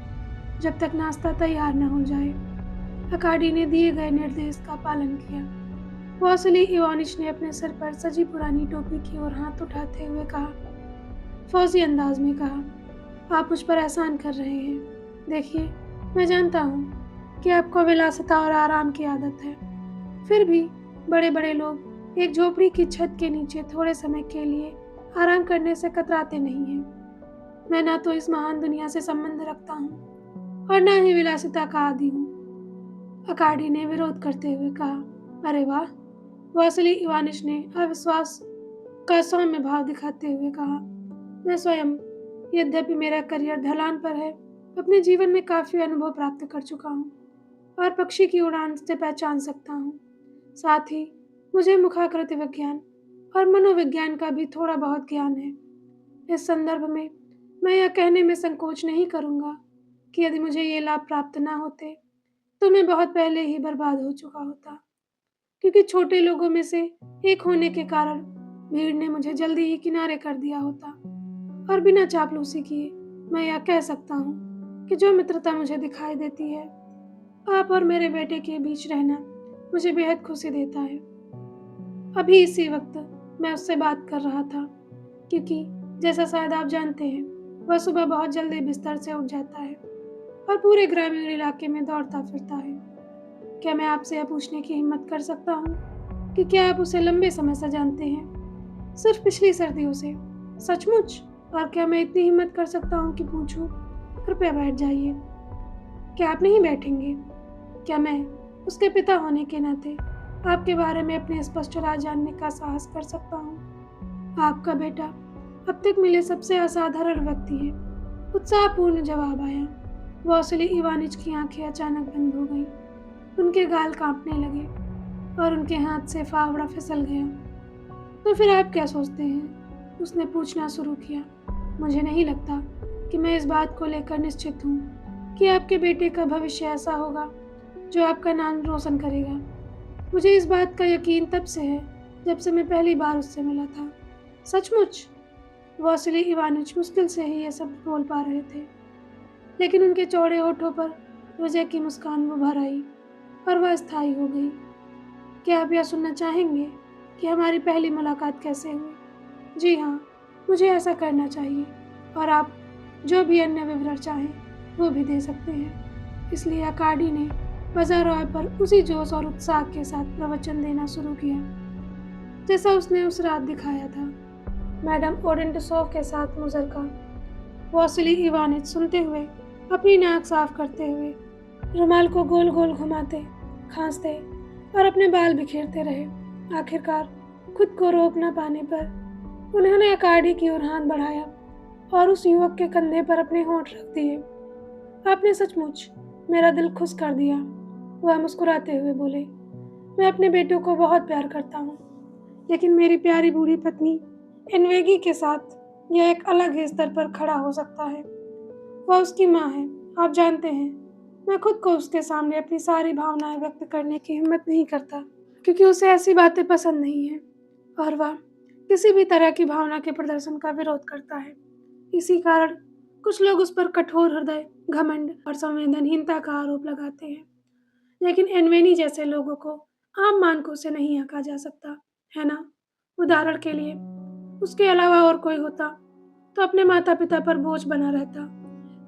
जब तक नाश्ता तैयार न हो जाए। अकार्डी ने दिए गए निर्देश का पालन किया। वासिली इवानिच ने अपने सिर पर सजी पुरानी टोपी की ओर हाथ उठाते हुए कहा, फौजी अंदाज में कहा, आप मुझ पर एहसान कर रहे हैं। देखिए, मैं जानता हूँ कि आपको विलासिता और आराम की आदत है, फिर भी बड़े बड़े लोग एक झोपड़ी की छत के नीचे थोड़े समय के लिए आराम करने से कतराते नहीं हैं। मैं ना तो इस महान दुनिया से संबंध रखता हूँ और ना ही विलासिता का आदी हूँ। अकार्डी ने विरोध करते हुए कहा, अरे वाह। वासिली इवानिच ने अविश्वास का सौम्य भाव दिखाते हुए कहा, मैं स्वयं, यद्यपि मेरा करियर ढलान पर है, अपने जीवन में काफी अनुभव प्राप्त कर चुका हूँ और पक्षी की उड़ान से पहचान सकता हूँ। साथ ही मुझे मुखाकृति विज्ञान और मनोविज्ञान का भी थोड़ा बहुत ज्ञान है। इस संदर्भ में मैं यह कहने में संकोच नहीं करूँगा कि यदि मुझे ये लाभ प्राप्त ना होते तो मैं बहुत पहले ही बर्बाद हो चुका होता, क्योंकि छोटे लोगों में से एक होने के कारण भीड़ ने मुझे जल्दी ही किनारे कर दिया होता। और बिना चापलूसी किए मैं यह कह सकता हूँ कि जो मित्रता मुझे दिखाई देती है, आप और मेरे बेटे के बीच रहना मुझे बेहद खुशी देता है। अभी इसी वक्त मैं उससे बात कर रहा था, क्योंकि जैसा शायद आप जानते हैं, वह सुबह बहुत जल्दी बिस्तर से उठ जाता है और पूरे ग्रामीण इलाके में दौड़ता फिरता है। क्या मैं आपसे यह पूछने की हिम्मत कर सकता हूँ कि क्या आप उसे लंबे समय से जानते हैं? सिर्फ पिछली सर्दियों से? सचमुच? और क्या मैं इतनी हिम्मत कर सकता हूँ कि पूछूं? कृपया बैठ जाइए। क्या आप नहीं बैठेंगे? क्या मैं उसके पिता होने के नाते आपके बारे में अपने स्पष्ट राज जानने का साहस कर सकता हूँ? आपका बेटा अब तक मिले सबसे असाधारण व्यक्ति है। उत्साहपूर्ण जवाब आया। वासिली इवानिच की आंखें अचानक बंद हो गईं। उनके गाल कांपने लगे और उनके हाथ से फावड़ा फिसल गया। तो फिर आप क्या सोचते हैं? उसने पूछना शुरू किया। मुझे नहीं लगता कि मैं इस बात को लेकर निश्चित हूँ कि आपके बेटे का भविष्य ऐसा होगा जो आपका नाम रोशन करेगा। मुझे इस बात का यकीन तब से है जब से मैं पहली बार उससे मिला था। सचमुच? वासिली इवानिच मुश्किल से ही ये सब बोल पा रहे थे। लेकिन उनके चौड़े होठों पर विजय की मुस्कान उभर आई और वह स्थायी हो गई। क्या आप यह सुनना चाहेंगे कि हमारी पहली मुलाकात कैसे हुई? जी हाँ, मुझे ऐसा करना चाहिए और आप जो भी अन्य विवरण चाहें वो भी दे सकते हैं। इसलिए अकाडी ने बजारॉय पर उसी जोश और उत्साह के साथ प्रवचन देना शुरू किया जैसा उसने उस रात दिखाया था। मैडम ओडेंटसोव के साथ मुजरका। वासिली इवानिच सुनते हुए अपनी नाक साफ करते हुए रुमाल को गोल गोल घुमाते, खांसते और अपने बाल बिखेरते रहे। आखिरकार खुद को रोक न पाने पर उन्होंने अकाडी की ओर हाथ बढ़ाया और उस युवक के कंधे पर अपने होंठ रख दिए। आपने सचमुच मेरा दिल खुश कर दिया, वह मुस्कुराते हुए बोले। मैं अपने बेटों को बहुत प्यार करता हूँ, लेकिन मेरी प्यारी बूढ़ी पत्नी एनवेगी के साथ यह एक अलग ही स्तर पर खड़ा हो सकता है। वह उसकी माँ है, आप जानते हैं। मैं खुद को उसके सामने अपनी सारी भावनाएं व्यक्त करने की हिम्मत नहीं करता, क्योंकि उसे ऐसी बातें पसंद नहीं है और वह किसी भी तरह की भावना के प्रदर्शन का विरोध करता है। इसी कारण कुछ लोग उस पर कठोर हृदय, घमंड और संवेदनहीनता का आरोप लगाते हैं, लेकिन एनवेनी जैसे लोगों को आम मानकों से नहीं आंका जा सकता, है ना? उदाहरण के लिए, उसके अलावा और कोई होता तो अपने माता पिता पर बोझ बना रहता,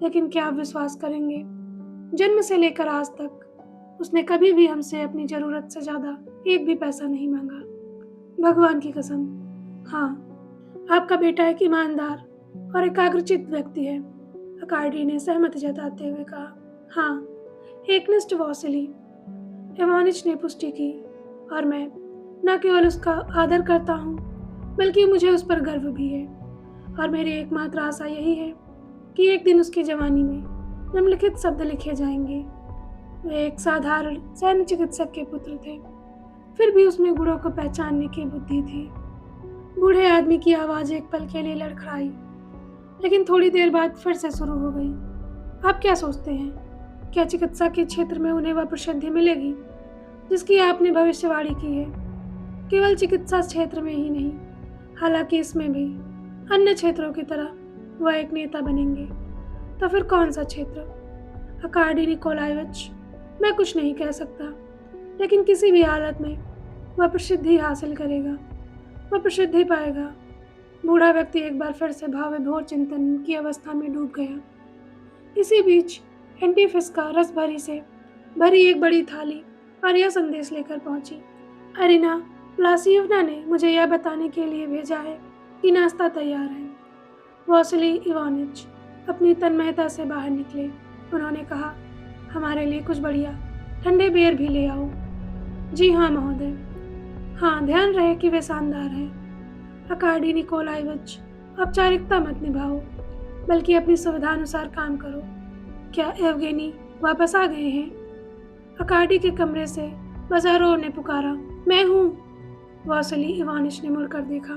लेकिन क्या आप विश्वास करेंगे, जन्म से लेकर आज तक उसने कभी भी हमसे अपनी जरूरत से ज्यादा एक भी पैसा नहीं मांगा। भगवान की कसम। हाँ, आपका बेटा एक ईमानदार और एकाग्रचित्त व्यक्ति है, अकार्डी ने सहमति जताते हुए कहा। हाँ, एकनिष्ठ वासिली, इवानिच ने पुष्टि की, और मैं न केवल उसका आदर करता हूँ बल्कि मुझे उस पर गर्व भी है, और मेरी एकमात्र आशा यही है कि एक दिन उसकी जवानी में निम्नलिखित शब्द लिखे जाएंगे। वे एक साधारण सैन्य चिकित्सक के पुत्र थे, फिर भी उसमें गुणों को पहचानने की बुद्धि थी। बूढ़े आदमी की आवाज एक पल के लिए लड़खड़ाई, लेकिन थोड़ी देर बाद फिर से शुरू हो गई। आप क्या सोचते हैं, क्या चिकित्सा के क्षेत्र में उन्हें वह प्रसिद्धि मिलेगी जिसकी आपने भविष्यवाणी की है? केवल चिकित्सा क्षेत्र में ही नहीं, हालांकि इसमें भी अन्य क्षेत्रों की तरह वह एक नेता बनेंगे। तो फिर कौन सा क्षेत्र? अकार्डी निकोलाइविच, मैं कुछ नहीं कह सकता, लेकिन किसी भी हालत में वह प्रसिद्धि हासिल करेगा, वह प्रसिद्धि पाएगा। बूढ़ा व्यक्ति एक बार फिर से भावविभोर चिंतन की अवस्था में डूब गया। इसी बीच एंटीफिस्का रस भरी एक बड़ी थाली और यह संदेश लेकर पहुंची। अरीना प्लासिवना ने मुझे यह बताने के लिए भेजा है कि नाश्ता तैयार है। वासिली इवानिच अपनी तन्मयता से बाहर निकले। उन्होंने कहा, हमारे लिए कुछ बढ़िया ठंडे बियर भी ले आओ। जी हाँ महोदय। हाँ, ध्यान रहे कि वे शानदार हैं। अकार्डी निकोलाइविच, औपचारिकता मत निभाओ, बल्कि अपनी सुविधानुसार काम करो। क्या एवगेनी वापस आ गए हैं? अकार्डी के कमरे से बजारोव ने पुकारा। मैं हूँ। वासिली इवानिच ने मुड़कर देखा।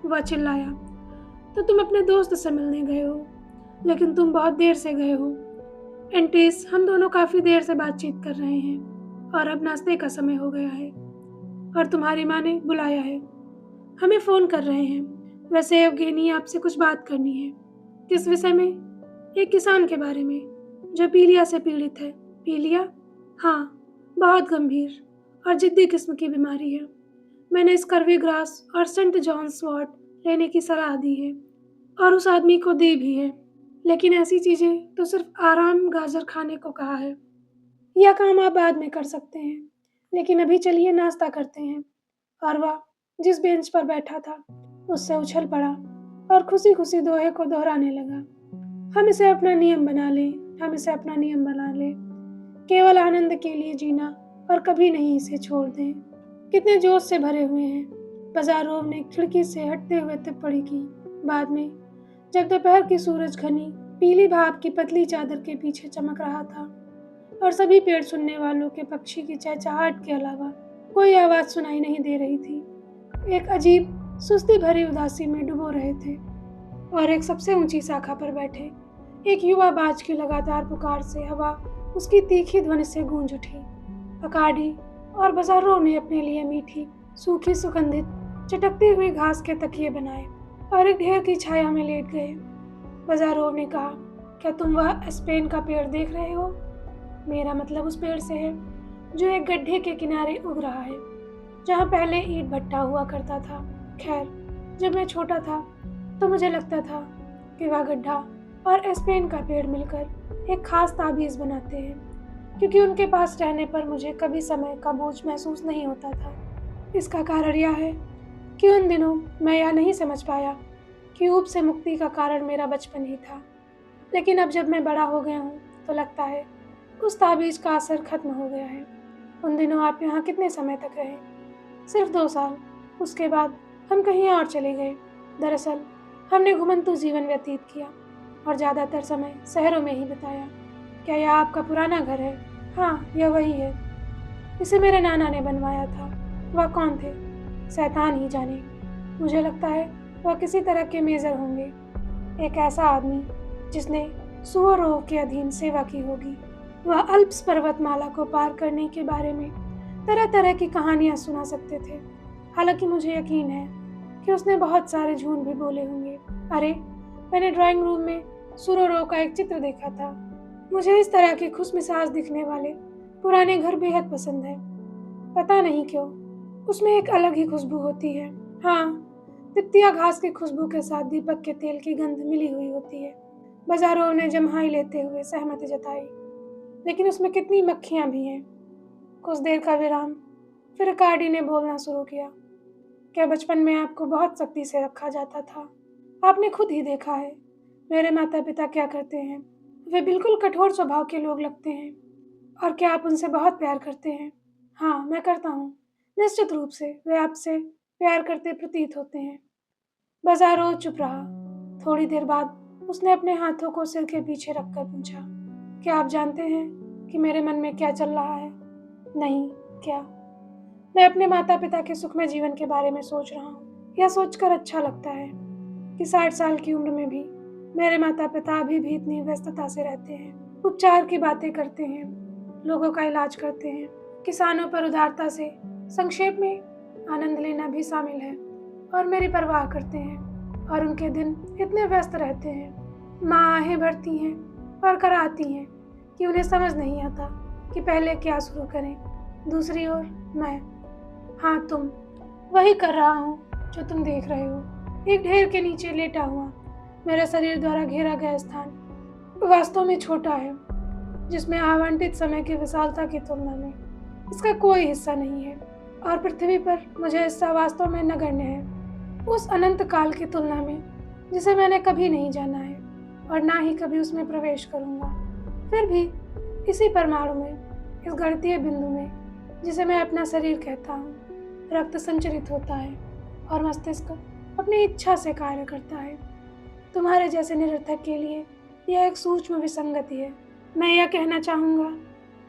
वह चिल्लाया, तो तुम अपने दोस्त से मिलने गए हो, लेकिन तुम बहुत देर से गए हो। एंटिस, हम दोनों काफी देर से बातचीत कर रहे हैं और अब नाश्ते का समय हो गया है, और तुम्हारी माँ ने बुलाया है, हमें फोन कर रहे हैं। वैसे एवगेनी, आपसे कुछ बात करनी है। किस विषय में? एक किसान के बारे में जो पीलिया से पीड़ित है। पीलिया? हाँ, बहुत गंभीर और जिद्दी किस्म की बीमारी है। मैंने स्कर्वी ग्रास और सेंट जॉन्स वॉर्ट लेने की सलाह दी है और उस आदमी को दी भी है, लेकिन ऐसी चीजें तो सिर्फ आराम गाजर खाने को कहा है। यह काम आप बाद में कर सकते हैं, लेकिन अभी चलिए नाश्ता करते हैं। और वह जिस बेंच पर बैठा था उससे उछल पड़ा और खुशी खुशी दोहे को दोहराने लगा। हम इसे अपना नियम बना लें, हम इसे अपना नियम बना लें, केवल आनंद के लिए जीना और कभी नहीं इसे छोड़ दें। कितने जोश से भरे हुए हैं, बजारोव ने खिड़की से हटते हुए टिप्पणी की। बाद में जब दोपहर की सूरज घनी पीली भाप की पतली चादर के पीछे चमक रहा था और सभी पेड़ सुनने वालों के पक्षी की चहचहाहट के अलावा कोई आवाज सुनाई नहीं दे रही थी, एक अजीब सुस्ती भरी उदासी में डुबो रहे थे, और एक सबसे ऊंची शाखा पर बैठे एक युवा बाज की लगातार पुकार से हवा उसकी तीखी ध्वनि से गूंज उठी। अकार्डी और बजारोव ने अपने लिए मीठी, सूखी, सुगंधित, चटकती हुई घास के तकिए बनाए और एक ढेर की छाया में लेट गए। बजारोव ने कहा, क्या तुम वह स्पेन का पेड़ देख रहे हो? मेरा मतलब उस पेड़ से है जो एक गड्ढे के किनारे उग रहा है, जहाँ पहले ईंट भट्टा हुआ करता था। खैर, जब मैं छोटा था तो मुझे लगता था कि वह गड्ढा और स्पेन का पेड़ मिलकर एक खास ताबीज़ बनाते हैं, क्योंकि उनके पास रहने पर मुझे कभी समय का बोझ महसूस नहीं होता था। इसका कारण यह है कि उन दिनों मैं यह नहीं समझ पाया कि ऊब से मुक्ति का कारण मेरा बचपन ही था। लेकिन अब जब मैं बड़ा हो गया हूँ तो लगता है उस ताबीज़ का असर खत्म हो गया है। उन दिनों आप यहाँ कितने समय तक रहे? सिर्फ 2 साल। उसके बाद हम कहीं और चले गए। दरअसल हमने घुमंतू जीवन व्यतीत किया और ज़्यादातर समय शहरों में ही बिताया। क्या यह आपका पुराना घर है? हाँ, यह वही है। इसे मेरे नाना ने बनवाया था। वह कौन थे? शैतान ही जाने। मुझे लगता है वह किसी तरह के मेजर होंगे, एक ऐसा आदमी जिसने सुवरोव के अधीन सेवा की होगी। वह अल्प्स पर्वतमाला को पार करने के बारे में तरह तरह की कहानियां सुना सकते थे। हालांकि मुझे यकीन है कि उसने बहुत सारे झूठ भी बोले होंगे। अरे, मैंने ड्राइंग रूम में सुरोरोव का एक चित्र देखा था। मुझे इस तरह के खुशमिजाज दिखने वाले पुराने घर बेहद पसंद है। पता नहीं क्यों, उसमें एक अलग ही खुशबू होती है। हाँ, तिप्तिया घास की खुशबू के साथ दीपक के तेल की गंध मिली हुई होती है। बाजारों ने जम्हाई लेते हुए सहमति जताई, लेकिन उसमें कितनी मक्खियां भी हैं। कुछ देर का विराम, फिर कार्डी ने बोलना शुरू किया। क्या बचपन में आपको बहुत सख्ती से रखा जाता था? आपने खुद ही देखा है मेरे माता पिता क्या करते हैं। वे बिल्कुल कठोर स्वभाव के लोग लगते हैं। और क्या आप उनसे बहुत प्यार करते हैं? हाँ, मैं करता हूँ। निश्चित रूप से वे आपसे प्यार करते प्रतीत होते हैं। बाजारो चुप रहा। थोड़ी देर बाद उसने अपने हाथों को सिर के पीछे रखकर पूछा, क्या आप जानते हैं कि मेरे मन में क्या चल रहा है? नहीं, क्या? मैं अपने माता पिता के सुखमय जीवन के बारे में सोच रहा हूँ। यह सोचकर अच्छा लगता है कि 60 साल की उम्र में भी मेरे माता पिता अभी भी इतनी व्यस्तता से रहते हैं। उपचार की बातें करते हैं, लोगों का इलाज करते हैं, किसानों पर उदारता से, संक्षेप में आनंद लेना भी शामिल है, और मेरी परवाह करते हैं। और उनके दिन इतने व्यस्त रहते हैं। माँ आहें भरती हैं और कराती हैं कि उन्हें समझ नहीं आता कि पहले क्या शुरू करें। दूसरी ओर मैं, हाँ तुम, वही कर रहा हूँ जो तुम देख रहे हो। एक ढेर के नीचे लेटा हुआ, मेरे शरीर द्वारा घेरा गया स्थान वास्तव में छोटा है, जिसमें आवंटित समय की विशालता की तुलना में इसका कोई हिस्सा नहीं है। और पृथ्वी पर मुझे हिस्सा वास्तव में नगण्य है, उस अनंत काल की तुलना में जिसे मैंने कभी नहीं जाना है और ना ही कभी उसमें प्रवेश करूँगा। फिर भी इसी परमाणु में, इस गणितीय बिंदु में जिसे मैं अपना शरीर कहता हूँ, रक्त संचरित होता है और मस्तिष्क अपनी इच्छा से कार्य करता है। तुम्हारे जैसे निरर्थक के लिए यह एक सूक्ष्म विसंगति है। मैं यह कहना चाहूँगा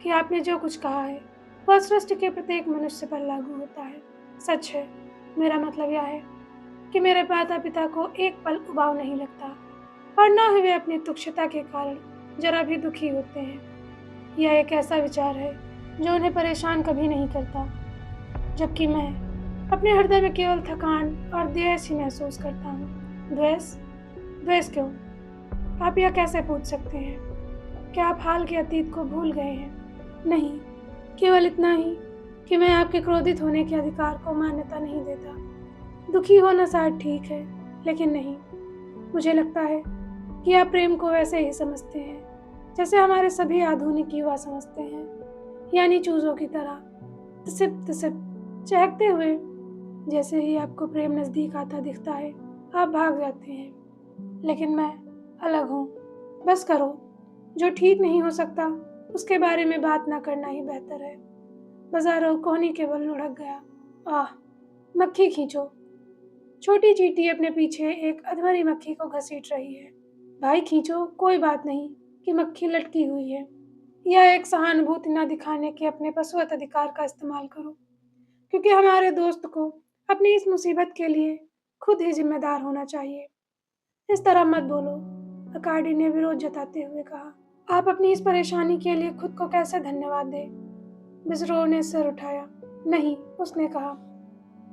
कि आपने जो कुछ कहा है वह सृष्टि के प्रत्येक मनुष्य पर लागू होता है। सच है। मेरा मतलब यह है कि मेरे माता पिता को एक पल उबाऊ नहीं लगता और न ही वे अपनी तुच्छता के कारण जरा भी दुखी होते हैं। यह एक ऐसा विचार है जो उन्हें परेशान कभी नहीं करता, जबकि मैं अपने हृदय में केवल थकान और द्वेष ही महसूस करता हूँ। द्वेष? द्वेष क्यों? आप यह कैसे पूछ सकते हैं? क्या आप हाल के अतीत को भूल गए हैं? नहीं, केवल इतना ही कि मैं आपके क्रोधित होने के अधिकार को मान्यता नहीं देता। दुखी होना शायद ठीक है, लेकिन नहीं। मुझे लगता है कि आप प्रेम को वैसे ही समझते हैं जैसे हमारे सभी आधुनिक युवा समझते हैं, यानी चूजों की तरह, तिसिप तिसिप चहकते हुए। जैसे ही आपको प्रेम नजदीक आता दिखता है, आप भाग जाते हैं। लेकिन मैं अलग हूँ। बस करो, जो ठीक नहीं हो सकता उसके बारे में बात ना करना ही बेहतर है। बाजारों कोहनी केवल लुढ़क गया। आह, मक्खी खींचो। छोटी चींटी अपने पीछे एक अधमरी मक्खी को घसीट रही है। भाई खींचो, कोई बात नहीं कि मक्खी लटकी हुई है। यह एक सहानुभूति न दिखाने के अपने पशुवत अधिकार का इस्तेमाल करो, क्योंकि हमारे दोस्त को अपनी इस मुसीबत के लिए खुद ही जिम्मेदार होना चाहिए। इस तरह मत बोलो, अकार्डी ने विरोध जताते हुए कहा। आप अपनी इस परेशानी के लिए खुद को कैसे धन्यवाद दें? बिजरो ने सिर उठाया। नहीं, उसने कहा,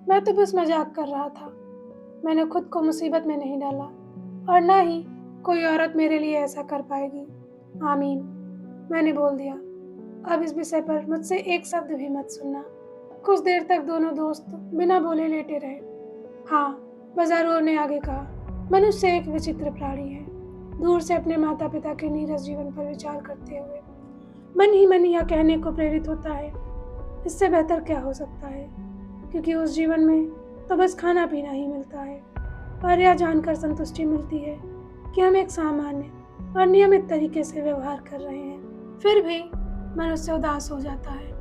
मैं तो बस मजाक कर रहा था। मैंने खुद को मुसीबत में नहीं डाला और ना ही कोई औरत मेरे लिए ऐसा कर पाएगी। आमीन, मैंने बोल दिया। अब इस विषय पर मुझसे एक शब्द भी मत सुनना। कुछ देर तक दोनों दोस्त बिना बोले लेटे रहे। हाँ, बाजारों ने आगे कहा, मनुष्य एक विचित्र प्राणी है। दूर से अपने माता पिता के नीरस जीवन पर विचार करते हुए मन ही मन यह कहने को प्रेरित होता है, इससे बेहतर क्या हो सकता है, क्योंकि उस जीवन में तो बस खाना पीना ही मिलता है और यह जानकर संतुष्टि मिलती है कि हम एक सामान्य और नियमित तरीके से व्यवहार कर रहे हैं। फिर भी मनुष्य उदास हो जाता है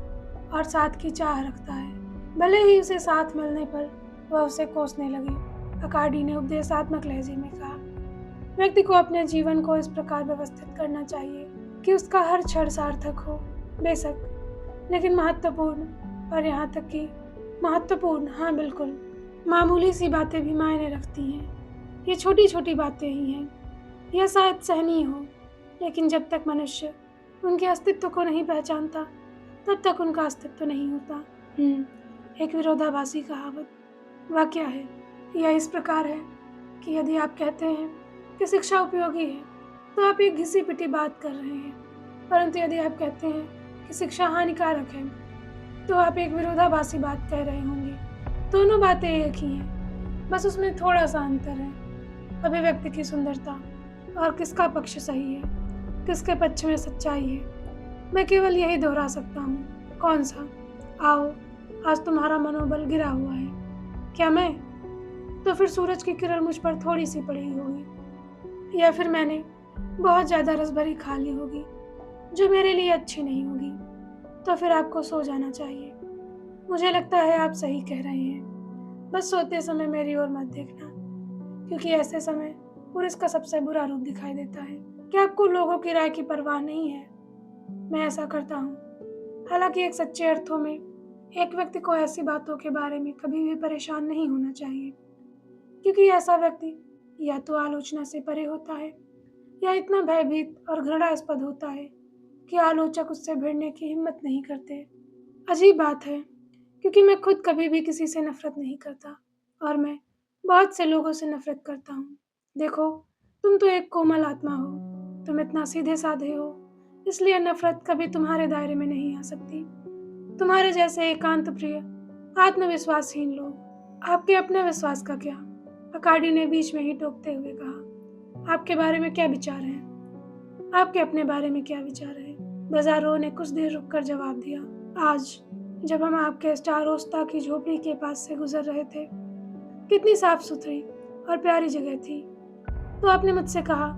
और साथ की चाह रखता है, भले ही उसे साथ मिलने पर वह उसे कोसने लगे। अकार्डी ने उपदेशात्मक लहजे में कहा, व्यक्ति को अपने जीवन को इस प्रकार व्यवस्थित करना चाहिए कि उसका हर क्षण सार्थक हो, बेशक, लेकिन महत्वपूर्ण, और यहाँ तक कि महत्वपूर्ण, हाँ बिल्कुल, मामूली सी बातें भी मायने रखती हैं। ये छोटी छोटी बातें ही हैं। यह शायद सहनीय हो, लेकिन जब तक मनुष्य उनके अस्तित्व को नहीं पहचानता तब तक उनका अस्तित्व नहीं होता। एक विरोधाभासी कहावत। वह क्या है? यह इस प्रकार है कि यदि आप कहते हैं कि शिक्षा उपयोगी है तो आप एक घिसी पिटी बात कर रहे हैं, परंतु यदि आप कहते हैं कि शिक्षा हानिकारक है तो आप एक विरोधाभासी बात कह रहे होंगे। दोनों बातें एक ही हैं, बस उसमें थोड़ा सा अंतर है। अभिव्यक्ति की सुंदरता और किसका पक्ष सही है, किसके पक्ष में सच्चाई है, मैं केवल यही दोहरा सकता हूँ। कौन सा? आओ, आज तुम्हारा मनोबल गिरा हुआ है। क्या मैं? तो फिर सूरज की किरण मुझ पर थोड़ी सी पड़ी होगी, या फिर मैंने बहुत ज़्यादा रसभरी खा ली होगी जो मेरे लिए अच्छी नहीं होगी। तो फिर आपको सो जाना चाहिए। मुझे लगता है आप सही कह रहे हैं। बस सोते समय मेरी ओर मत देखना, क्योंकि ऐसे समय पुरुष का सबसे बुरा रूप दिखाई देता है। क्या आपको लोगों की राय की परवाह नहीं है? मैं ऐसा करता हूँ। हालांकि एक सच्चे अर्थों में एक व्यक्ति को ऐसी बातों के बारे में कभी भी परेशान नहीं होना चाहिए, क्योंकि ऐसा व्यक्ति या तो आलोचना से परे होता है या इतना भयभीत और घृणास्पद होता है कि आलोचक उससे भिड़ने की हिम्मत नहीं करते। अजीब बात है, क्योंकि मैं खुद कभी भी किसी से नफरत नहीं करता और मैं बहुत से लोगों से नफरत करता हूँ। देखो, तुम तो एक कोमल आत्मा हो, तुम इतना सीधे साधे हो, इसलिए नफरत कभी तुम्हारे दायरे में नहीं आ सकती। तुम्हारे जैसे एकांत प्रिय, आत्मविश्वासहीन लोग, आपके अपने विश्वास का क्या? अकार्डी ने बीच में ही टोकते हुए कहा, आपके बारे में क्या विचार है? आपके अपने बारे में क्या विचार है? बाजारों ने कुछ देर रुककर जवाब दिया, आज जब हम आपके स्टारोस्ता की झोपड़ी के पास से गुजर रहे थे, कितनी साफ सुथरी और प्यारी जगह थी, तो आपने मुझसे कहा,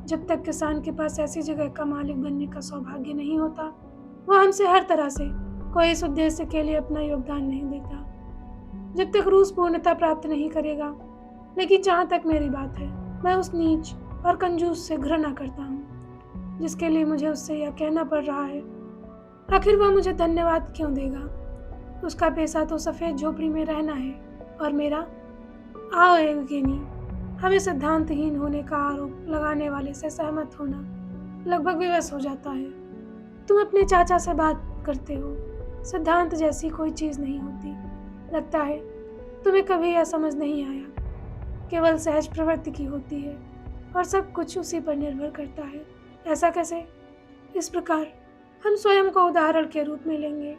जब तक किसान के पास ऐसी जगह का मालिक बनने का सौभाग्य नहीं होता, वह हमसे हर तरह से कोई इस उद्देश्य के लिए अपना योगदान नहीं देता। जब तक रूस पूर्णता प्राप्त नहीं करेगा। लेकिन जहाँ तक मेरी बात है, मैं उस नीच और कंजूस से घृणा करता हूँ जिसके लिए मुझे उससे यह कहना पड़ रहा है। आखिर वह मुझे धन्यवाद क्यों देगा? उसका पैसा तो सफ़ेद झोपड़ी में रहना है और मेरा? आओ एवगेनी, हमें सिद्धांतहीन होने का आरोप लगाने वाले से सहमत होना लगभग विवश हो जाता है। तुम अपने चाचा से बात करते हो, सिद्धांत जैसी कोई चीज़ नहीं होती। लगता है तुम्हें कभी यह समझ नहीं आया, केवल सहज प्रवृत्ति की होती है और सब कुछ उसी पर निर्भर करता है। ऐसा कैसे? इस प्रकार हम स्वयं को उदाहरण के रूप में लेंगे।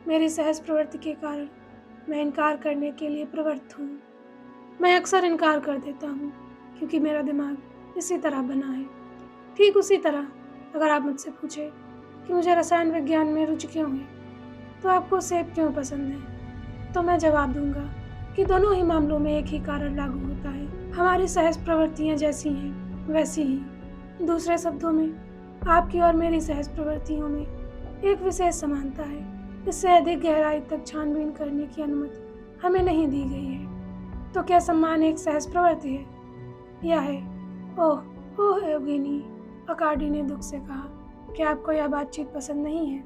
मेरी सहज प्रवृत्ति के कारण मैं इनकार करने के लिए प्रवृत्त हूँ। मैं अक्सर इनकार कर देता हूँ क्योंकि मेरा दिमाग इसी तरह बना है। ठीक उसी तरह अगर आप मुझसे पूछे कि मुझे रसायन विज्ञान में रुचि क्यों है, तो आपको सेब क्यों पसंद है, तो मैं जवाब दूंगा कि दोनों ही मामलों में एक ही कारण लागू होता है। हमारी सहज प्रवृत्तियाँ जैसी हैं वैसी ही। दूसरे शब्दों में, आपकी और मेरी सहज प्रवृत्तियों में एक विशेष समानता है। इससे अधिक गहराई तक छानबीन करने की अनुमति हमें नहीं दी गई है। तो क्या सम्मान एक सहज प्रवृत्ति है? यह है? ओह ओह एवगेनी, अकार्डी ने दुख से कहा, क्या आपको यह बातचीत पसंद नहीं है?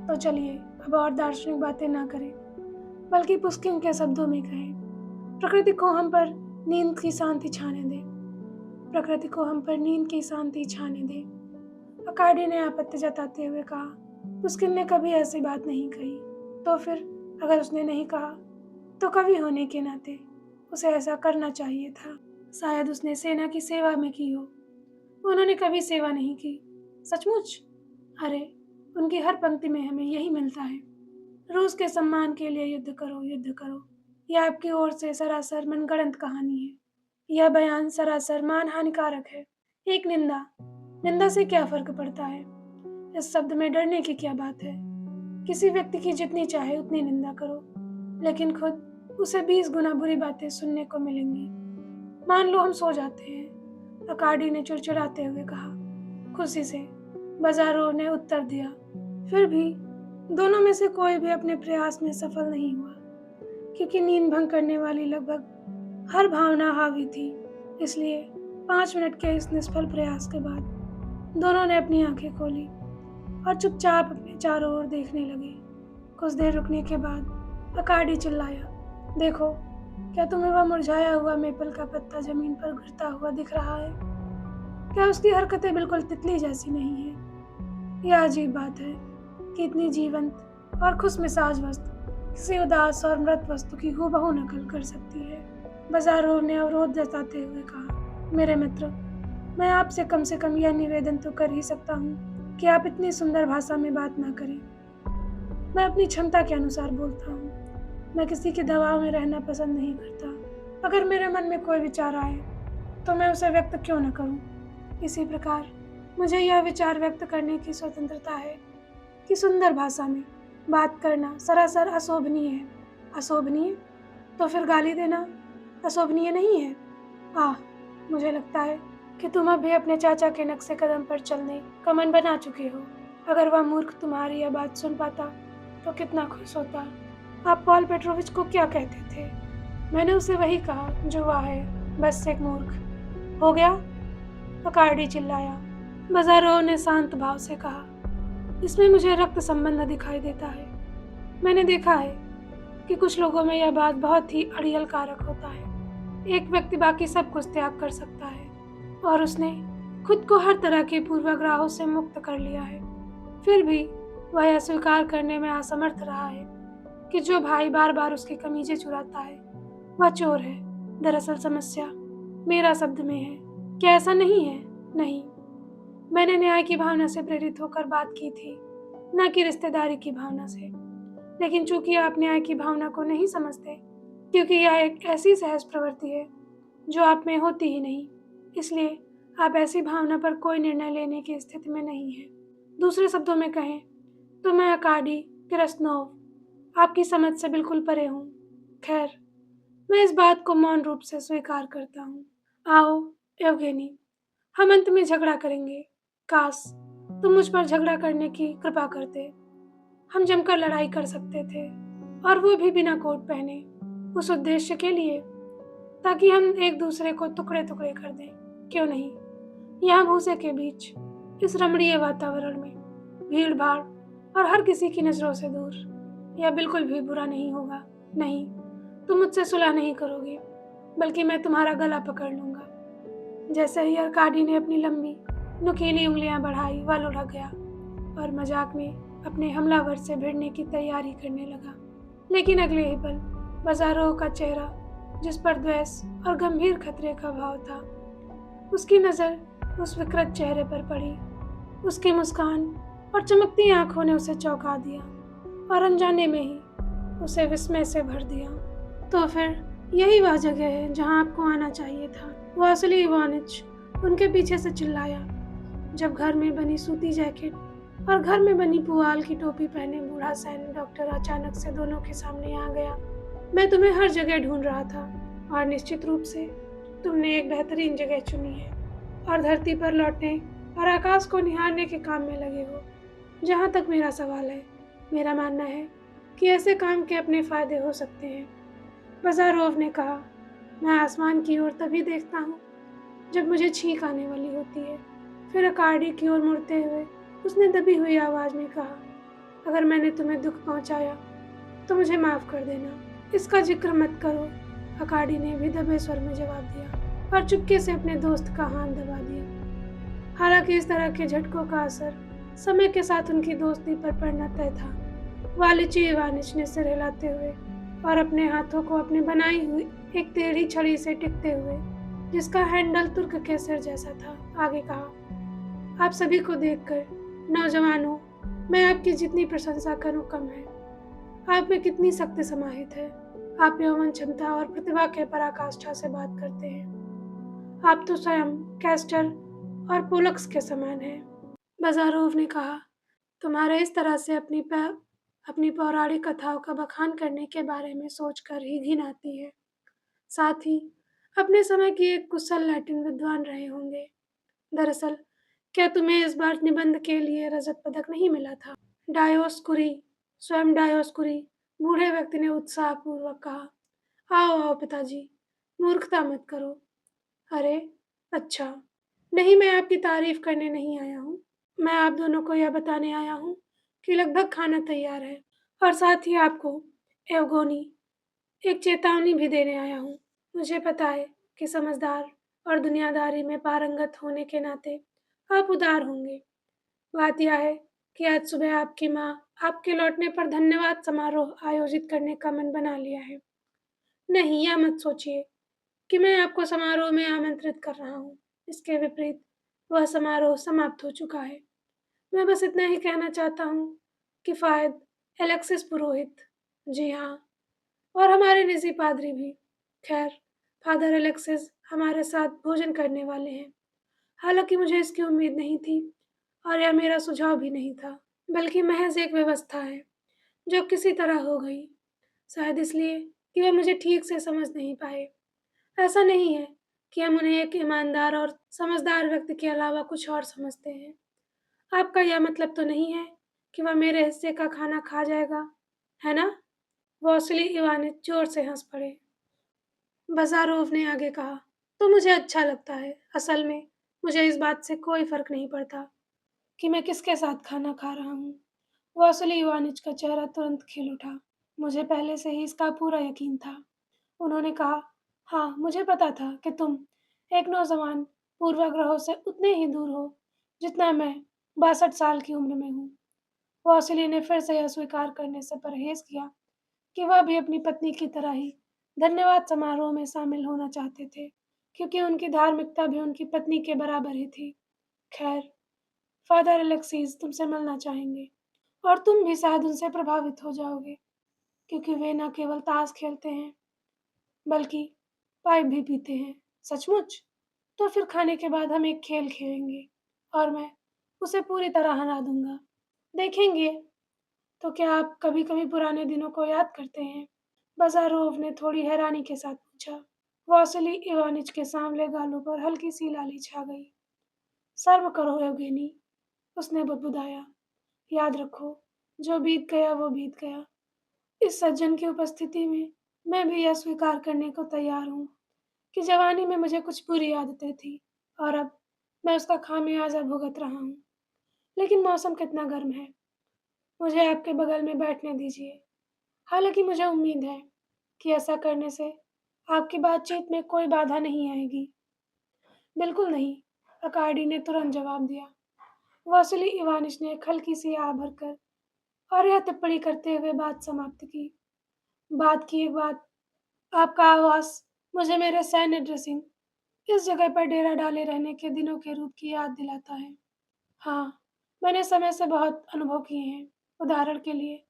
तो चलिए अब और दार्शनिक बातें ना करें, बल्कि पुस्किन के शब्दों में कहें, प्रकृति को हम पर नींद की शांति छाने दे। प्रकृति को हम पर नींद की शांति छाने दे। अकार्डी ने आपत्ति जताते हुए कहा, पुस्किन ने कभी ऐसी बात नहीं कही। तो फिर अगर उसने नहीं कहा तो कवि होने के नाते उसे ऐसा करना चाहिए था। शायद उसने सेना की सेवा में की हो। उन्होंने कभी सेवा नहीं की। सचमुच? अरे, उनकी हर पंक्ति में हमें यही मिलता है। रूस के सम्मान के लिए युद्ध करो, युद्ध करो। यह आपकी ओर से सरासर मनगढ़ंत कहानी है। यह बयान सरासर मानहानिकारक है। एक निंदा। निंदा से क्या फर्क पड़ता है? इस शब्द में डरने की क्या बात है? किसी व्यक्ति की जितनी चाहे उतनी निंदा करो, लेकिन खुद उसे 20 गुना बुरी बातें सुनने को मिलेंगी। मान लो हम सो जाते हैं, अकाडी ने चिड़चिड़ाते हुए कहा। खुशी से बाजारों ने उत्तर दिया। फिर भी दोनों में से कोई भी अपने प्रयास में सफल नहीं हुआ, क्योंकि नींद भंग करने वाली लगभग हर भावना हावी थी। इसलिए 5 मिनट के इस निष्फल प्रयास के बाद दोनों ने अपनी आंखें खोली और चुपचाप अपने चारों ओर देखने लगे। कुछ देर रुकने के बाद अकाडी चिल्लाया, देखो, क्या तुम्हें वह मुरझाया हुआ मेपल का पत्ता जमीन पर गिरता हुआ दिख रहा है? क्या उसकी हरकतें बिल्कुल तितली जैसी नहीं है? यह अजीब बात है कि इतनी जीवंत और खुश मिजाज वस्तु किसी उदास और मृत वस्तु की हूबहू नकल कर सकती है। बाजारों ने अवरोध जताते हुए कहा, मेरे मित्र, मैं आपसे कम से कम यह निवेदन तो कर ही सकता हूँ कि आप इतनी सुंदर भाषा में बात ना करें। मैं अपनी क्षमता के अनुसार बोलता हूँ। मैं किसी के दबाव में रहना पसंद नहीं करता। अगर मेरे मन में कोई विचार आए तो मैं उसे व्यक्त क्यों न करूँ। इसी प्रकार मुझे यह विचार व्यक्त करने की स्वतंत्रता है कि सुंदर भाषा में बात करना सरासर अशोभनीय है। अशोभनीय? तो फिर गाली देना अशोभनीय नहीं है? मुझे लगता है कि तुम अभी अपने चाचा के नक्शे कदम पर चलने का मन बना चुके हो। अगर वह मूर्ख तुम्हारी यह बात सुन पाता तो कितना खुश होता। आप पॉल पेट्रोविच को क्या कहते थे? मैंने उसे वही कहा जो वह है, बस एक मूर्ख। हो गया? अकाडी चिल्लाया। बाजारोव ने शांत भाव से कहा, इसमें मुझे रक्त संबंध दिखाई देता है। मैंने देखा है कि कुछ लोगों में यह बात बहुत ही अड़ियल कारक होता है। एक व्यक्ति बाकी सब कुछ त्याग कर सकता है और उसने खुद को हर तरह के पूर्वाग्रहों से मुक्त कर लिया है। फिर भी वह यह स्वीकार करने में असमर्थ रहा है कि जो भाई बार बार उसकी कमीजें चुराता है वह चोर है। दरअसल समस्या मेरा शब्द में है। क्या ऐसा नहीं है? नहीं, मैंने न्याय की भावना से प्रेरित होकर बात की थी, न कि रिश्तेदारी की भावना से। लेकिन चूंकि आप न्याय की भावना को नहीं समझते, क्योंकि यह एक ऐसी सहज प्रवृत्ति है जो आप में होती ही नहीं, इसलिए आप ऐसी भावना पर कोई निर्णय लेने की स्थिति में नहीं है। दूसरे शब्दों में कहें तो मैं अकाडी किरसनोव आपकी समझ से बिल्कुल परे हूँ। खैर, मैं इस बात को मौन रूप से स्वीकार करता हूँ। आओ यवगेनी, हम अंत में झगड़ा करेंगे। काश तुम मुझ पर झगड़ा करने की कृपा करते। हम जमकर लड़ाई कर सकते थे, और वो भी बिना कोट पहने, उस उद्देश्य के लिए ताकि हम एक दूसरे को टुकड़े टुकड़े कर दें। क्यों नहीं? यहाँ भूसे के बीच, इस रमणीय वातावरण में, भीड़ भाड़ और हर किसी की नजरों से दूर। यह बिल्कुल भी बुरा नहीं होगा। नहीं, तुम मुझसे सुलह नहीं करोगे, बल्कि मैं तुम्हारा गला पकड़ लूंगा। जैसे ही अरकाडी ने अपनी लंबी नुकीली उंगलियां बढ़ाई, वह लुढ़क गया और मजाक में अपने हमलावर से भिड़ने की तैयारी करने लगा। लेकिन अगले ही पल बाजारों का चेहरा, जिस पर द्वेष और गंभीर खतरे का भाव था, उसकी नजर उस विकृत चेहरे पर पड़ी। उसकी मुस्कान और चमकती आंखों ने उसे चौंका दिया और अनजाने में ही उसे विस्मय से भर दिया। तो फिर यही वह जगह है जहां आपको आना चाहिए था, वासिली इवानिच उनके पीछे से चिल्लाया। जब घर में बनी सूती जैकेट और घर में बनी पुआल की टोपी पहने बूढ़ा सैन्य डॉक्टर अचानक से दोनों के सामने आ गया। मैं तुम्हें हर जगह ढूंढ रहा था, और निश्चित रूप से तुमने एक बेहतरीन जगह चुनी है और धरती पर लौटने और आकाश को निहारने के काम में लगे हो। जहाँ तक मेरा सवाल है, मेरा मानना है कि ऐसे काम के अपने फायदे हो सकते हैं। बाजारोव ने कहा, मैं आसमान की ओर तभी देखता हूँ जब मुझे छींक आने वाली होती है। फिर अकाडी की ओर मुड़ते हुए उसने दबी हुई आवाज में कहा, अगर मैंने तुम्हें दुख पहुंचाया तो मुझे माफ कर देना। इसका जिक्र मत करो, अकाडी ने भी दबे स्वर में जवाब दिया और चुपके से अपने दोस्त का हाथ दबा दिया। हालांकि इस तरह के झटकों का असर समय के साथ उनकी दोस्ती पर पड़ना तय था। वालिची इवानिच ने सिर हिलाते हुए और अपने हाथों को अपनी बनाई हुई एक टेढ़ी छड़ी से टिकते हुए जिसका हैंडल तुर्क के सिर जैसा था। आगे कहा, आप सभी को देखकर नौजवानों, मैं आपकी जितनी प्रशंसा करूं कम है। आप में कितनी शक्ति समाहित है। आप यौवन क्षमता और प्रतिभा के पराकाष्ठा से बात करते हैं। आप तो स्वयं कैस्टर और पोलक्स के समान हैं। बाजारोव ने कहा, तुम्हारे इस तरह से अपनी पौराणिक कथाओं का बखान करने के बारे में सोचकर ही घिन आती है। साथ ही अपने समय की एक कुशल लैटिन विद्वान रहे होंगे। दरअसल क्या तुम्हें इस बार निबंध के लिए रजत पदक नहीं मिला था? डायोस्कुरी, स्वयं डायोस्कुरी, बूढ़े व्यक्ति ने उत्साहपूर्वक कहा। आओ आओ पिताजी, मूर्खता मत करो। अरे अच्छा, नहीं, मैं आपकी तारीफ करने नहीं आया हूँ। मैं आप दोनों को यह बताने आया हूँ कि लगभग खाना तैयार है, और साथ ही आपको एवगोनी एक चेतावनी भी देने आया हूँ। मुझे पता है कि समझदार और दुनियादारी में पारंगत होने के नाते आप उदार होंगे। बात यह है कि आज सुबह आपकी माँ आपके लौटने पर धन्यवाद समारोह आयोजित करने का मन बना लिया है। नहीं, यह मत सोचिए कि मैं आपको समारोह में आमंत्रित कर रहा हूँ। इसके विपरीत वह समारोह समाप्त हो चुका है। मैं बस इतना ही कहना चाहता हूँ कि फ़ायद एलेक्सिस पुरोहित, जी हाँ, और हमारे निजी पादरी भी, खैर, फादर एलेक्सिस हमारे साथ भोजन करने वाले हैं। हालांकि मुझे इसकी उम्मीद नहीं थी और यह मेरा सुझाव भी नहीं था, बल्कि महज एक व्यवस्था है जो किसी तरह हो गई, शायद इसलिए कि वे मुझे ठीक से समझ नहीं पाए। ऐसा नहीं है कि हम उन्हें एक ईमानदार और समझदार व्यक्ति के अलावा कुछ और समझते हैं। आपका यह मतलब तो नहीं है कि वह मेरे हिस्से का खाना खा जाएगा, है ना? वॉसिली इवानिच जोर से हंस पड़े। बाज़ारोव ने आगे कहा, तो मुझे अच्छा लगता है। असल में मुझे इस बात से कोई फ़र्क नहीं पड़ता कि मैं किसके साथ खाना खा रहा हूँ। वॉसिली इवानिच का चेहरा तुरंत खिल उठा। मुझे पहले से ही इसका पूरा यकीन था। उन्होंने कहा, हाँ, मुझे पता था कि तुम एक नौजवान पूर्वाग्रहों से उतने ही दूर हो जितना मैं 62 साल की उम्र में हूँ। वॉसिली ने फिर से यह स्वीकार करने से परहेज किया कि वह भी अपनी पत्नी की तरह ही धन्यवाद समारोह में शामिल होना चाहते थे, क्योंकि उनकी धार्मिकता भी उनकी पत्नी के बराबर ही थी। खैर, फादर एलेक्सीज तुमसे मिलना चाहेंगे, और तुम भी शायद उनसे प्रभावित हो जाओगे, क्योंकि वे न केवल ताश खेलते हैं बल्कि पाइप भी पीते हैं। सचमुच? तो फिर खाने के बाद हम एक खेल खेलेंगे और मैं उसे पूरी तरह हरा दूंगा। देखेंगे। तो क्या आप कभी-कभी पुराने दिनों को याद करते हैं? बाज़ारोव ने थोड़ी हैरानी के साथ पूछा। वासिली इवानिच के सांवले गालों पर हल्की सी लाली छा गई। सर्व करो एवगेनी, उसने बुदबुदाया। याद रखो, जो बीत गया वो बीत गया। इस सज्जन की उपस्थिति में मैं भी यह स्वीकार करने को तैयार हूँ कि जवानी में मुझे कुछ बुरी आदतें थी और अब मैं उसका खामियाजा भुगत रहा हूँ। लेकिन मौसम कितना गर्म है। मुझे आपके बगल में बैठने दीजिए। हालांकि मुझे उम्मीद है कि ऐसा करने से आपकी बातचीत में कोई बाधा नहीं आएगी। बिल्कुल नहीं, अकार्डी ने तुरंत जवाब दिया। वासिली इवानिश ने एक हल्की सी आह भरकर और यह टिप्पणी करते हुए बात समाप्त की। बात की एक बात, आपका आवास मुझे मेरे सैन्य ड्रेसिंग इस जगह पर डेरा डाले रहने के दिनों के रूप की याद दिलाता है। हाँ, मैंने समय से बहुत अनुभव किए हैं। उदाहरण के लिए,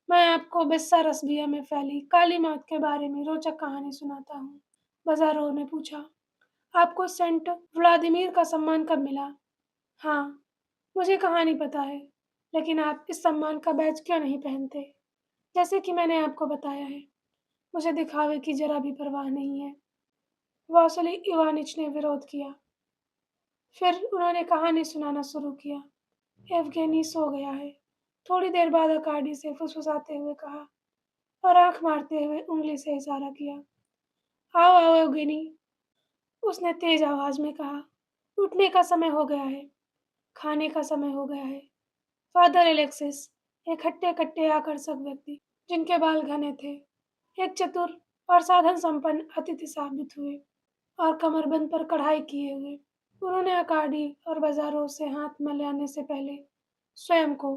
मैं आपको बिस्सा रसबिया में फैली काली मौत के बारे में रोचक कहानी सुनाता हूँ। बाज़ारोव ने पूछा, आपको सेंट व्लादिमीर का सम्मान कब मिला? हाँ, मुझे कहानी पता है, लेकिन आप इस सम्मान का बैज क्यों नहीं पहनते? जैसे कि मैंने आपको बताया है, मुझे दिखावे की जरा भी परवाह नहीं है। वासुली इवानिच ने विरोध किया। फिर उन्होंने कहानी सुनाना शुरू किया। एवगेनी सो गया है। थोड़ी देर बाद अकार्डी से फुसफुसाते हुए कहा और आंख मारते हुए उंगली से इशारा किया। आओ आओ एवगेनी, उसने तेज आवाज में कहा। उठने का समय हो गया है। खाने का समय हो गया है। फादर एलेक्सिस, एक हट्टे कट्टे आकर्षक व्यक्ति जिनके बाल घने थे, एक चतुर और साधन संपन्न अतिथि साबित हुए और कमरबंद पर कढ़ाई किए हुए। उन्होंने अकार्डी और बाजारों से हाथ मिलाने से पहले स्वयं को,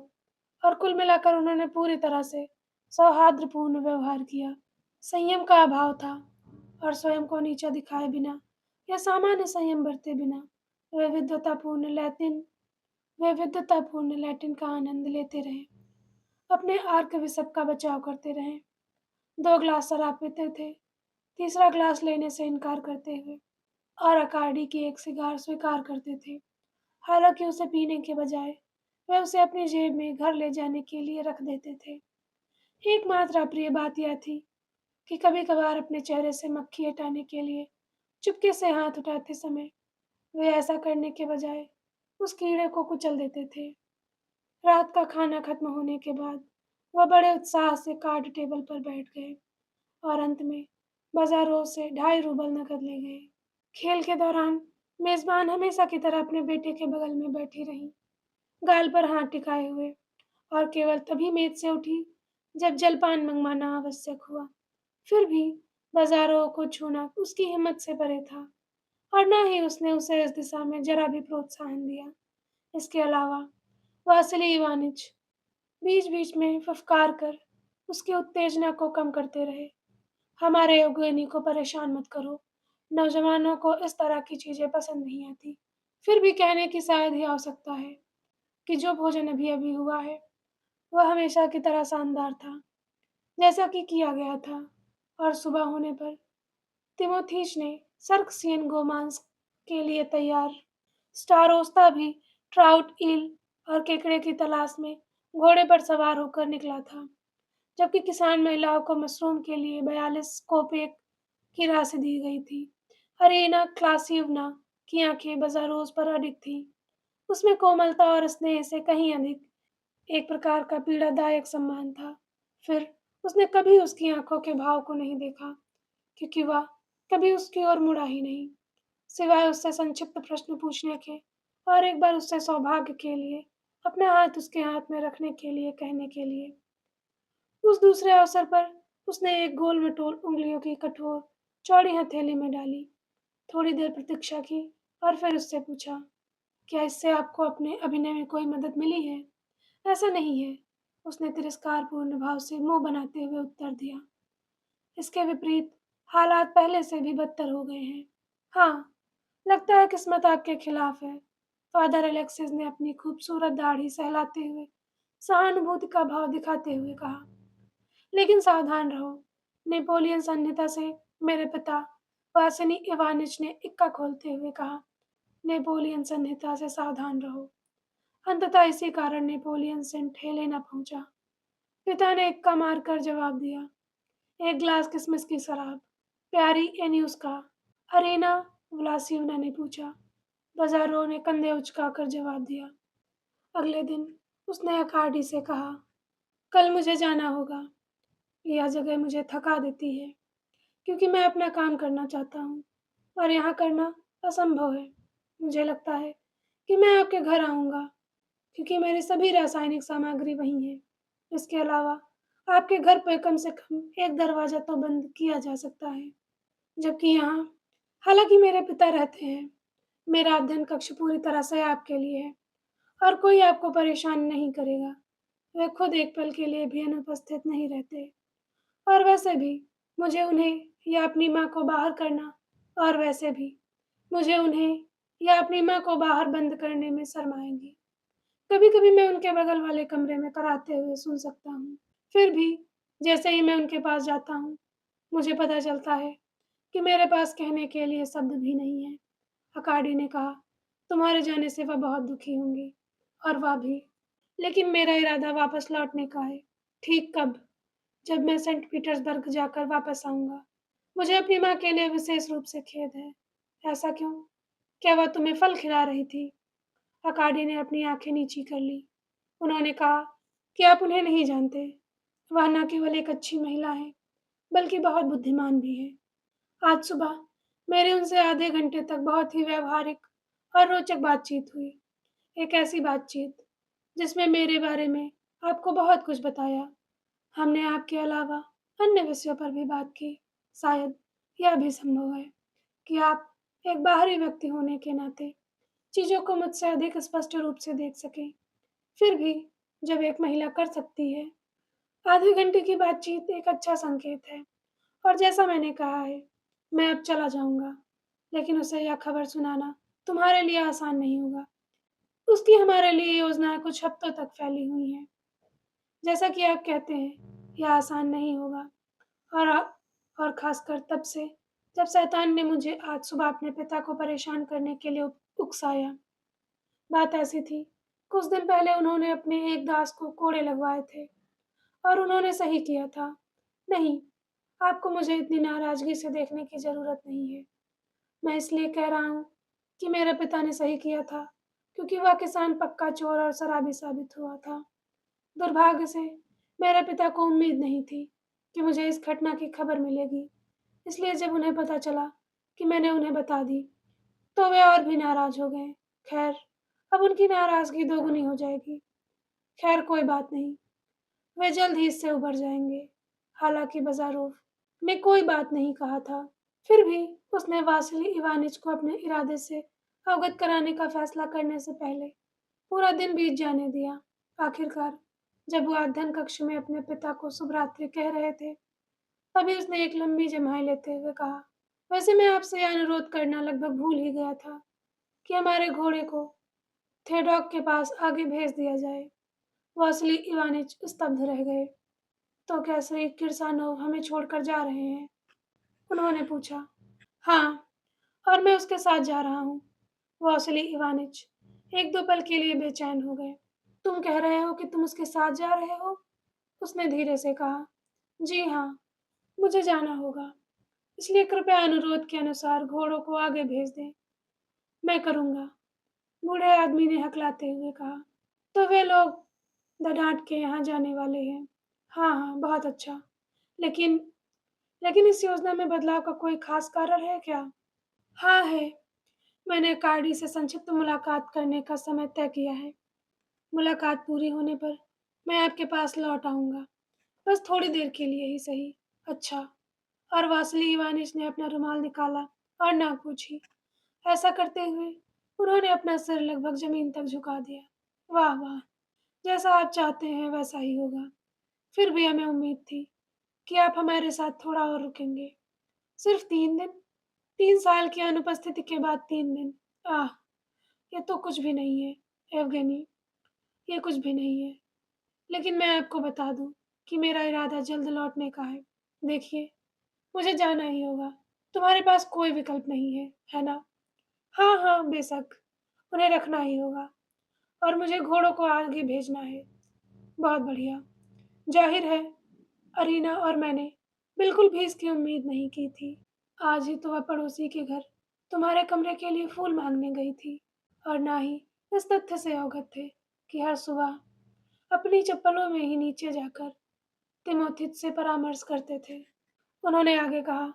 और कुल मिलाकर उन्होंने पूरी तरह से सौहार्दपूर्ण व्यवहार किया। संयम का अभाव था और स्वयं को नीचा दिखाए बिना या सामान्य संयम बरते बिना विविधतापूर्ण लैटिन विविधतापूर्ण लैटिन का आनंद लेते रहे, अपने आर्कबिशप का बचाव करते रहे। 2 ग्लास शराब पीते थे, तीसरा ग्लास लेने से इनकार करते हुए, और अकार्डी की एक सिगार स्वीकार करते थे। हालांकि उसे पीने के बजाय वे उसे अपनी जेब में घर ले जाने के लिए रख देते थे। एकमात्र अप्रिय बात यह थी कि कभी-कभार अपने चेहरे से मक्खी हटाने के लिए चुपके से हाथ उठाते समय वे ऐसा करने के बजाय उस कीड़े को कुचल देते थे। रात का खाना खत्म होने के बाद वह बड़े उत्साह से कार्ड टेबल पर बैठ गए और अंत में बाजारों से 2.5 रूबल नकद ले गए। खेल के दौरान मेजबान हमेशा की तरह अपने बेटे के बगल में बैठी रही, गाल पर हाथ टिकाए हुए, और केवल तभी मेज से उठी जब जलपान मंगवाना आवश्यक हुआ। फिर भी बाजारों को छूना उसकी हिम्मत से परे था, और न ही उसने उसे इस दिशा में जरा भी प्रोत्साहन दिया। इसके अलावा वासिली इवानिच बीच-बीच में फुफकार कर उसकी उत्तेजना को कम करते रहे। हमारे योगिनी को परेशान मत करो। नौजवानों को इस तरह की चीज़ें पसंद नहीं आती। फिर भी कहने की शायद ही आवश्यकता है कि जो भोजन अभी-अभी हुआ है, वह हमेशा की तरह शानदार था, जैसा कि किया गया था। और सुबह होने पर तिमोथीज ने सर्कसियन गोमांस के लिए तैयार स्टारोस्ता भी ट्राउट, ईल और केकड़े की तलाश में घोड़े पर सवार होकर निकला था, जबकि किसान महिलाओं को मशरूम के लिए 42 कोपेक की राशि दी गई थी। अरीना क्लासिवना की आंखें बज़ारोस पर अडिग थीं। उसमें कोमलता और स्नेह से कहीं अधिक एक प्रकार का पीड़ादायक सम्मान था। फिर उसने कभी उसकी आंखों के भाव को नहीं देखा, क्योंकि वह कभी उसकी ओर मुड़ा ही नहीं, सिवाय उससे संक्षिप्त प्रश्न पूछने के और एक बार उससे सौभाग्य के लिए अपना हाथ उसके हाथ में रखने के लिए कहने के लिए। उस दूसरे अवसर पर उसने एक गोल-मटोल उंगलियों की कठोर, चौड़ी हथेली में डाली, थोड़ी देर प्रतीक्षा की और फिर उससे पूछा, क्या इससे आपको अपने अभिनय में कोई मदद मिली है? ऐसा नहीं है, उसने तिरस्कारपूर्ण भाव से मुंह बनाते हुए उत्तर दिया। इसके विपरीत हालात पहले से भी बदतर हो गए हैं। हाँ, लगता है किस्मत आपके खिलाफ है, फादर अलेक्सिस ने अपनी खूबसूरत दाढ़ी सहलाते हुए सहानुभूति का भाव दिखाते हुए कहा। लेकिन सावधान रहो, नेपोलियन संहिता से मेरे पिता वासिनी इवानिच ने इक्का खोलते हुए कहा। नेपोलियन संहिता से सावधान रहो। अंततः इसी कारण नेपोलियन सेंट हेलेना पहुंचा। पिता ने इक्का मारकर जवाब दिया, 1 ग्लास किसमिस की शराब, प्यारी एन्यूस का। अरेना व्लासिवना ने पूछा। बाजारों ने कंधे उचकाकर जवाब दिया। अगले दिन उसने अकार्डी से कहा, कल मुझे जाना होगा। यह जगह मुझे थका देती है, क्योंकि मैं अपना काम करना चाहता हूँ और यहाँ करना असंभव है। मुझे लगता है कि मैं आपके घर आऊँगा, क्योंकि मेरी सभी रासायनिक सामग्री वहीं है। इसके अलावा आपके घर पर कम से कम एक दरवाज़ा तो बंद किया जा सकता है, जबकि यहाँ, हालांकि मेरे पिता रहते हैं, मेरा अध्ययन कक्ष पूरी तरह से आपके लिए है और कोई आपको परेशान नहीं करेगा। वे खुद एक पल के लिए भी अनुपस्थित नहीं रहते। और वैसे भी मुझे उन्हें या अपनी माँ को बाहर करना और वैसे भी मुझे उन्हें या अपनी माँ को बाहर बंद करने में शर्म आएगी। कभी-कभी मैं उनके बगल वाले कमरे में कराते हुए सुन सकता हूँ। फिर भी जैसे ही मैं उनके पास जाता हूँ, मुझे पता चलता है कि मेरे पास कहने के लिए शब्द भी नहीं है। अकाडी ने कहा, तुम्हारे जाने से वह बहुत दुखी होंगी, और वह भी। लेकिन मेरा इरादा वापस लौटने का है। ठीक कब? जब मैं सेंट पीटर्सबर्ग जाकर वापस आऊँगा। मुझे अपनी माँ के लिए विशेष रूप से खेद है। ऐसा क्यों? क्या वह तुम्हें फल खिला रही थी? अकाडी ने अपनी आँखें नीची कर लीं। उन्होंने कहा कि आप उन्हें नहीं जानते। वह न केवल एक अच्छी महिला है, बल्कि बहुत बुद्धिमान भी है। आज सुबह मेरी उनसे आधे घंटे तक बहुत ही व्यावहारिक और रोचक बातचीत हुई। एक ऐसी बातचीत जिसमें मेरे बारे में आपको बहुत कुछ बताया। हमने आपके अलावा अन्य विषयों पर भी बात की। शायद यह भी संभव है कि आप एक बाहरी व्यक्ति होने के नाते चीज़ों को मुझसे अधिक स्पष्ट रूप से देख सकें। फिर भी जब एक महिला कर सकती है, आधे घंटे की बातचीत एक अच्छा संकेत है। और जैसा मैंने कहा है, मैं अब चला जाऊँगा। लेकिन उसे यह खबर सुनाना तुम्हारे लिए आसान नहीं होगा। उसकी हमारे लिए योजनाएँ कुछ हफ्तों तक फैली हुई हैं। जैसा कि आप कहते हैं, यह आसान नहीं होगा और और ख़ासकर तब से, जब शैतान ने मुझे आज सुबह अपने पिता को परेशान करने के लिए उकसाया। बात ऐसी थी, कुछ दिन पहले उन्होंने अपने एक दास को कोड़े लगवाए थे और उन्होंने सही किया था। नहीं, आपको मुझे इतनी नाराज़गी से देखने की ज़रूरत नहीं है। मैं इसलिए कह रहा हूँ कि मेरे पिता ने सही किया था, क्योंकि वह किसान पक्का चोर और शराबी साबित हुआ था। दुर्भाग्य से मेरे पिता को उम्मीद नहीं थी कि मुझे इस घटना की खबर मिलेगी, इसलिए जब उन्हें पता चला कि मैंने उन्हें बता दी, तो वे और भी नाराज़ हो गए। खैर, अब उनकी नाराज़गी दोगुनी हो जाएगी। खैर कोई बात नहीं, वे जल्द ही इससे उभर जाएँगे। हालाँकि बज़ारोव ने कोई बात नहीं कहा था, फिर भी उसने वासिली इवानिच को अपने इरादे से अवगत कराने का फैसला करने से पहले पूरा दिन बीत जाने दिया। आखिरकार, जब वह अध्ययन कक्ष में अपने पिता को शुभ रात्रि कह रहे थे, तभी उसने एक लंबी जम्हाई लेते हुए कहा, वैसे मैं आपसे यह अनुरोध करना लगभग भूल ही गया था कि हमारे घोड़े को थेडॉक के पास आगे भेज दिया जाए। वासिली इवानिच स्तब्ध रह गए। तो क्या श्री किरसानोव हमें छोड़कर जा रहे हैं? उन्होंने पूछा। हाँ, और मैं उसके साथ जा रहा हूँ। वासिली इवानिच एक दो पल के लिए बेचैन हो गए। तुम कह रहे हो कि तुम उसके साथ जा रहे हो? उसने धीरे से कहा। जी हाँ, मुझे जाना होगा। इसलिए कृपया अनुरोध के अनुसार घोड़ों को आगे भेज दें। मैं करूँगा, बूढ़े आदमी ने हकलाते हुए कहा। तो वे लोग द के यहाँ जाने वाले हैं। हाँ, हाँ, बहुत अच्छा। लेकिन लेकिन इस योजना में बदलाव का कोई खास कारण है क्या? हाँ है। मैंने कार्डी से संक्षिप्त मुलाकात करने का समय तय किया है। मुलाकात पूरी होने पर मैं आपके पास लौट आऊँगा। बस थोड़ी देर के लिए ही सही। अच्छा। और वासिली इवानिच ने अपना रुमाल निकाला और नाक पूछी। ऐसा करते हुए उन्होंने अपना सिर लगभग ज़मीन तक झुका दिया। वाह, वाह! जैसा आप चाहते हैं वैसा ही होगा। फिर भी हमें उम्मीद थी कि आप हमारे साथ थोड़ा और रुकेंगे। सिर्फ 3 दिन? 3 साल की अनुपस्थिति के बाद 3 दिन। आह! ये तो कुछ भी नहीं है, यवगेनी, ये कुछ भी नहीं है। लेकिन मैं आपको बता दूँ कि मेरा इरादा जल्द लौटने का है। देखिए, मुझे जाना ही होगा। तुम्हारे पास कोई विकल्प नहीं है, है ना? हाँ, हाँ, बेशक। उन्हें रखना ही होगा और मुझे घोड़ों को आगे भेजना है। बहुत बढ़िया। ज़ाहिर है, अरीना और मैंने बिल्कुल भी इसकी उम्मीद नहीं की थी। आज ही तो वह पड़ोसी के घर तुम्हारे कमरे के लिए फूल मांगने गई थी और ना ही इस तथ्य से अवगत थे कि हर सुबह अपनी चप्पलों में ही नीचे जाकर तिमोथित से परामर्श करते थे। उन्होंने आगे कहा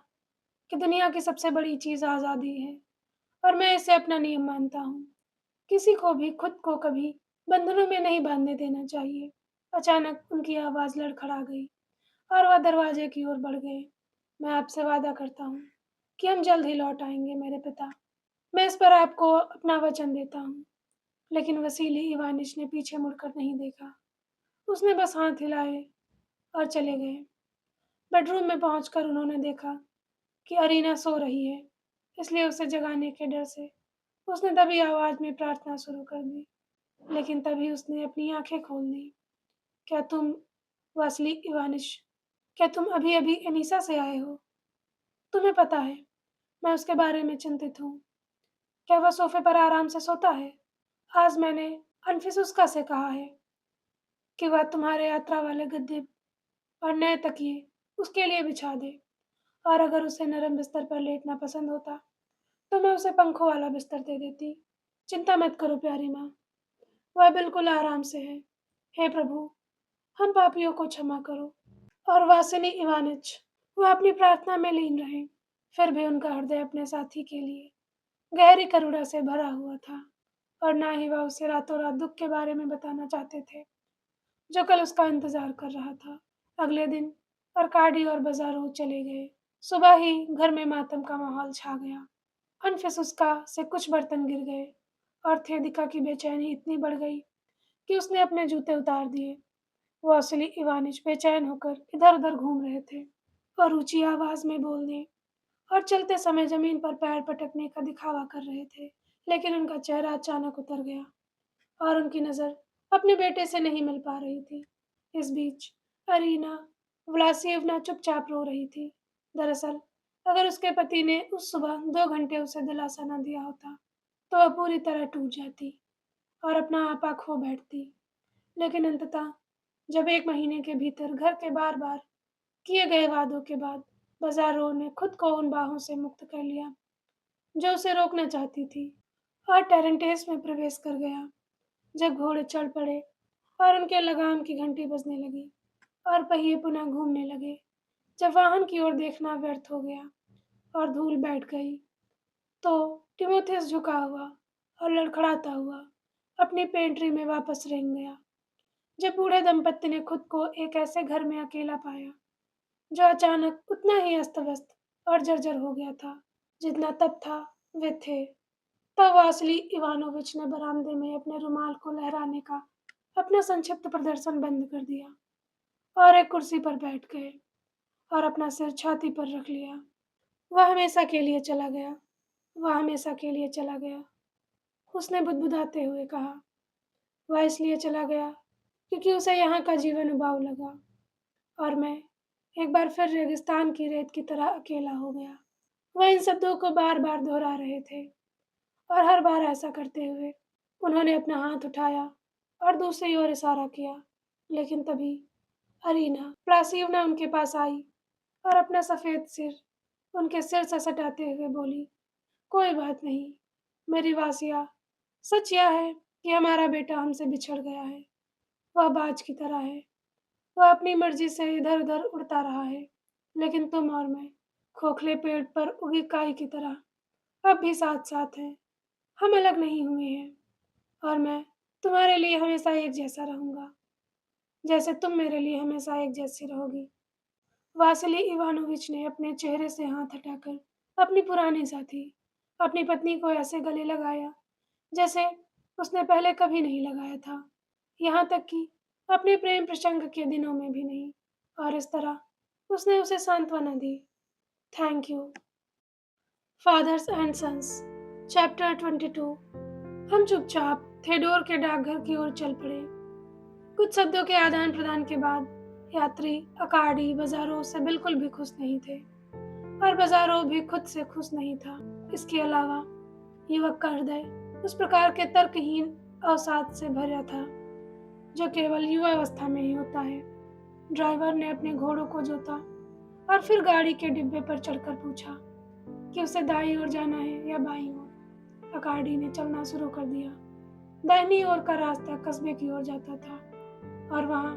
कि दुनिया की सबसे बड़ी चीज़ आज़ादी है और मैं इसे अपना नियम मानता हूँ। किसी को भी खुद को कभी बंधनों में नहीं बांधने देना चाहिए। अचानक उनकी आवाज़ लड़खड़ा गई और वह दरवाजे की ओर बढ़ गए। मैं आपसे वादा करता हूँ कि हम जल्द ही लौट आएँगे मेरे पिता। मैं इस पर आपको अपना वचन देता हूँ। लेकिन वसीली इवानिच ने पीछे मुड़कर नहीं देखा। उसने बस हाथ हिलाए और चले गए। बेडरूम में पहुंचकर उन्होंने देखा कि अरीना सो रही है, इसलिए उसे जगाने के डर से उसने दबी आवाज़ में प्रार्थना शुरू कर दी। लेकिन तभी उसने अपनी आँखें खोल दी। क्या तुम वासिली इवानिच, क्या तुम अभी-अभी एनिसा से आए हो? तुम्हें पता है, मैं उसके बारे में चिंतित हूँ। क्या वह सोफ़े पर आराम से सोता है? आज मैंने अनफिसुस्का से कहा है कि वह तुम्हारे यात्रा वाले गद्दे और नए तकिए उसके लिए बिछा दे और अगर उसे नरम बिस्तर पर लेटना पसंद होता, तो मैं उसे पंखों वाला बिस्तर दे देती। चिंता मत करो प्यारी माँ, वह बिल्कुल आराम से है। हे प्रभु, हम पापियों को क्षमा करो। और वासिनी इवानिच, वह अपनी प्रार्थना में लीन रहे। फिर भी उनका हृदय अपने साथी के लिए गहरी करुणा से भरा हुआ था और ना ही वह उसे रातों रात दुख के बारे में बताना चाहते थे, जो कल उसका इंतज़ार कर रहा था। अगले दिन अर्काडी और बाज़ारों चले गए। सुबह ही घर में मातम का माहौल छा गया। अनफिसुस्का से कुछ बर्तन गिर गए और थेदिका की बेचैनी इतनी बढ़ गई कि उसने अपने जूते उतार दिए। वासिली इवानिच बेचैन होकर इधर-उधर घूम रहे थे और ऊँची आवाज़ में बोलने और चलते समय जमीन पर पैर पटकने का दिखावा कर रहे थे, लेकिन उनका चेहरा अचानक उतर गया और उनकी नज़र अपने बेटे से नहीं मिल पा रही थी। इस बीच अरीना व्लासिएवना चुपचाप रो रही थी। दरअसल अगर उसके पति ने उस सुबह 2 घंटे उसे दिलासा न दिया होता, तो वह पूरी तरह टूट जाती और अपना आपा खो बैठती। लेकिन अंततः जब 1 महीने के भीतर घर के बार-बार किए गए वादों के बाद बाज़ारो ने खुद को उन बाहों से मुक्त कर लिया, जो उसे रोकना चाहती थी, और टैरेंटेस में प्रवेश कर गया। जब घोड़े चल पड़े और उनके लगाम की घंटी बजने लगी और पहिए पुनः घूमने लगे, जब वाहन की ओर देखना व्यर्थ हो गया और धूल बैठ गई, तो टिमोथेस झुका हुआ और लड़खड़ाता हुआ अपनी पेंट्री में वापस रेंग गया। जब बूढ़े दंपत्ति ने खुद को एक ऐसे घर में अकेला पाया, जो अचानक उतना ही अस्त-व्यस्त और जर्जर हो गया था, जितना तब था, वे थे। तब वासिली इवानोविच ने बरामदे में अपने रुमाल को लहराने का अपना संक्षिप्त प्रदर्शन बंद कर दिया और एक कुर्सी पर बैठ गए और अपना सिर छाती पर रख लिया। वह हमेशा के लिए चला गया, वह हमेशा के लिए चला गया, उसने बुदबुदाते हुए कहा। वह इसलिए चला गया क्योंकि उसे यहाँ का जीवन उबाऊ लगा और मैं एक बार फिर रेगिस्तान की रेत की तरह अकेला हो गया। वह इन शब्दों को बार-बार दोहरा रहे थे और हर बार ऐसा करते हुए उन्होंने अपना हाथ उठाया और दूसरी ओर इशारा किया। लेकिन तभी अरीना प्लासीवना उनके पास आई और अपना सफ़ेद सिर उनके सिर से सटाते हुए बोली, कोई बात नहीं, मेरी वासिया। सच यह है कि हमारा बेटा हमसे बिछड़ गया है। वह बाज की तरह है। वह अपनी मर्ज़ी से इधर-उधर उड़ता रहा है। लेकिन तुम और मैं, खोखले पेड़ पर उगी काई की तरह, अब भी साथ-साथ हैं। हम अलग नहीं हुए हैं और मैं तुम्हारे लिए हमेशा एक जैसा रहूँगा, जैसे तुम मेरे लिए हमेशा एक जैसी रहोगी। वासिली इवानोविच ने अपने चेहरे से हाथ हटाकर अपनी पुरानी साथी, अपनी पत्नी को ऐसे गले लगाया जैसे उसने पहले कभी नहीं लगाया था, यहाँ तक कि अपने प्रेम प्रसंग के दिनों में भी नहीं। और इस तरह उसने उसे सांत्वना दी। Thank you. Fathers and sons, chapter 22। हम चुपचाप थेडोर के डाकघर की ओर चल पड़े। कुछ शब्दों के आदान प्रदान के बाद यात्री अकार्डी बाज़ारो से बिल्कुल भी खुश नहीं थे और बाज़ारो भी खुद से खुश नहीं था। इसके अलावा युवक का हृदय उस प्रकार के तर्कहीन अवसाद से भरा था जो केवल युवावस्था में ही होता है। ड्राइवर ने अपने घोड़ों को जोता और फिर गाड़ी के डिब्बे पर चढ़कर पूछा कि उसे दाईं ओर जाना है या बाईं ओर। अकार्डी ने चलना शुरू कर दिया। दाहिनी ओर का रास्ता कस्बे की ओर जाता था और वहाँ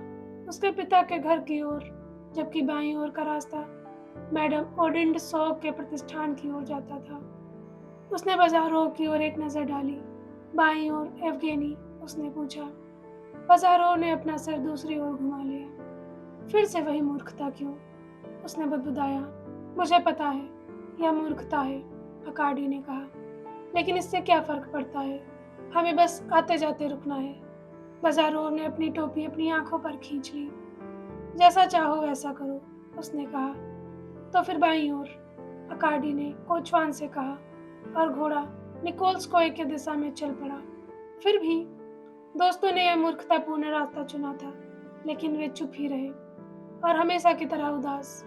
उसके पिता के घर की ओर, जबकि बाईं ओर का रास्ता मैडम ओडिंड सौ के प्रतिष्ठान की ओर जाता था। उसने बाज़ारो की ओर एक नज़र डाली। बाईं ओर एवगेनी, उसने पूछा। बाज़ारो ने अपना सिर दूसरी ओर घुमा लिया। फिर से वही मूर्खता क्यों? उसने बदबुदाया। मुझे पता है, यह मूर्खता है, अकार्डी ने कहा। लेकिन इससे क्या फ़र्क पड़ता है? हमें बस आते-जाते रुकना है। बाज़ारो ने अपनी टोपी अपनी आँखों पर खींच ली। जैसा चाहो वैसा करो, उसने कहा। तो फिर बाईं ओर, अकार्डी ने कोचवान से कहा और घोड़ा निकोल्स्कोय की दिशा में चल पड़ा। फिर भी दोस्तों ने यह मूर्खतापूर्ण रास्ता चुना था, लेकिन वे चुप ही रहे और हमेशा की तरह उदास।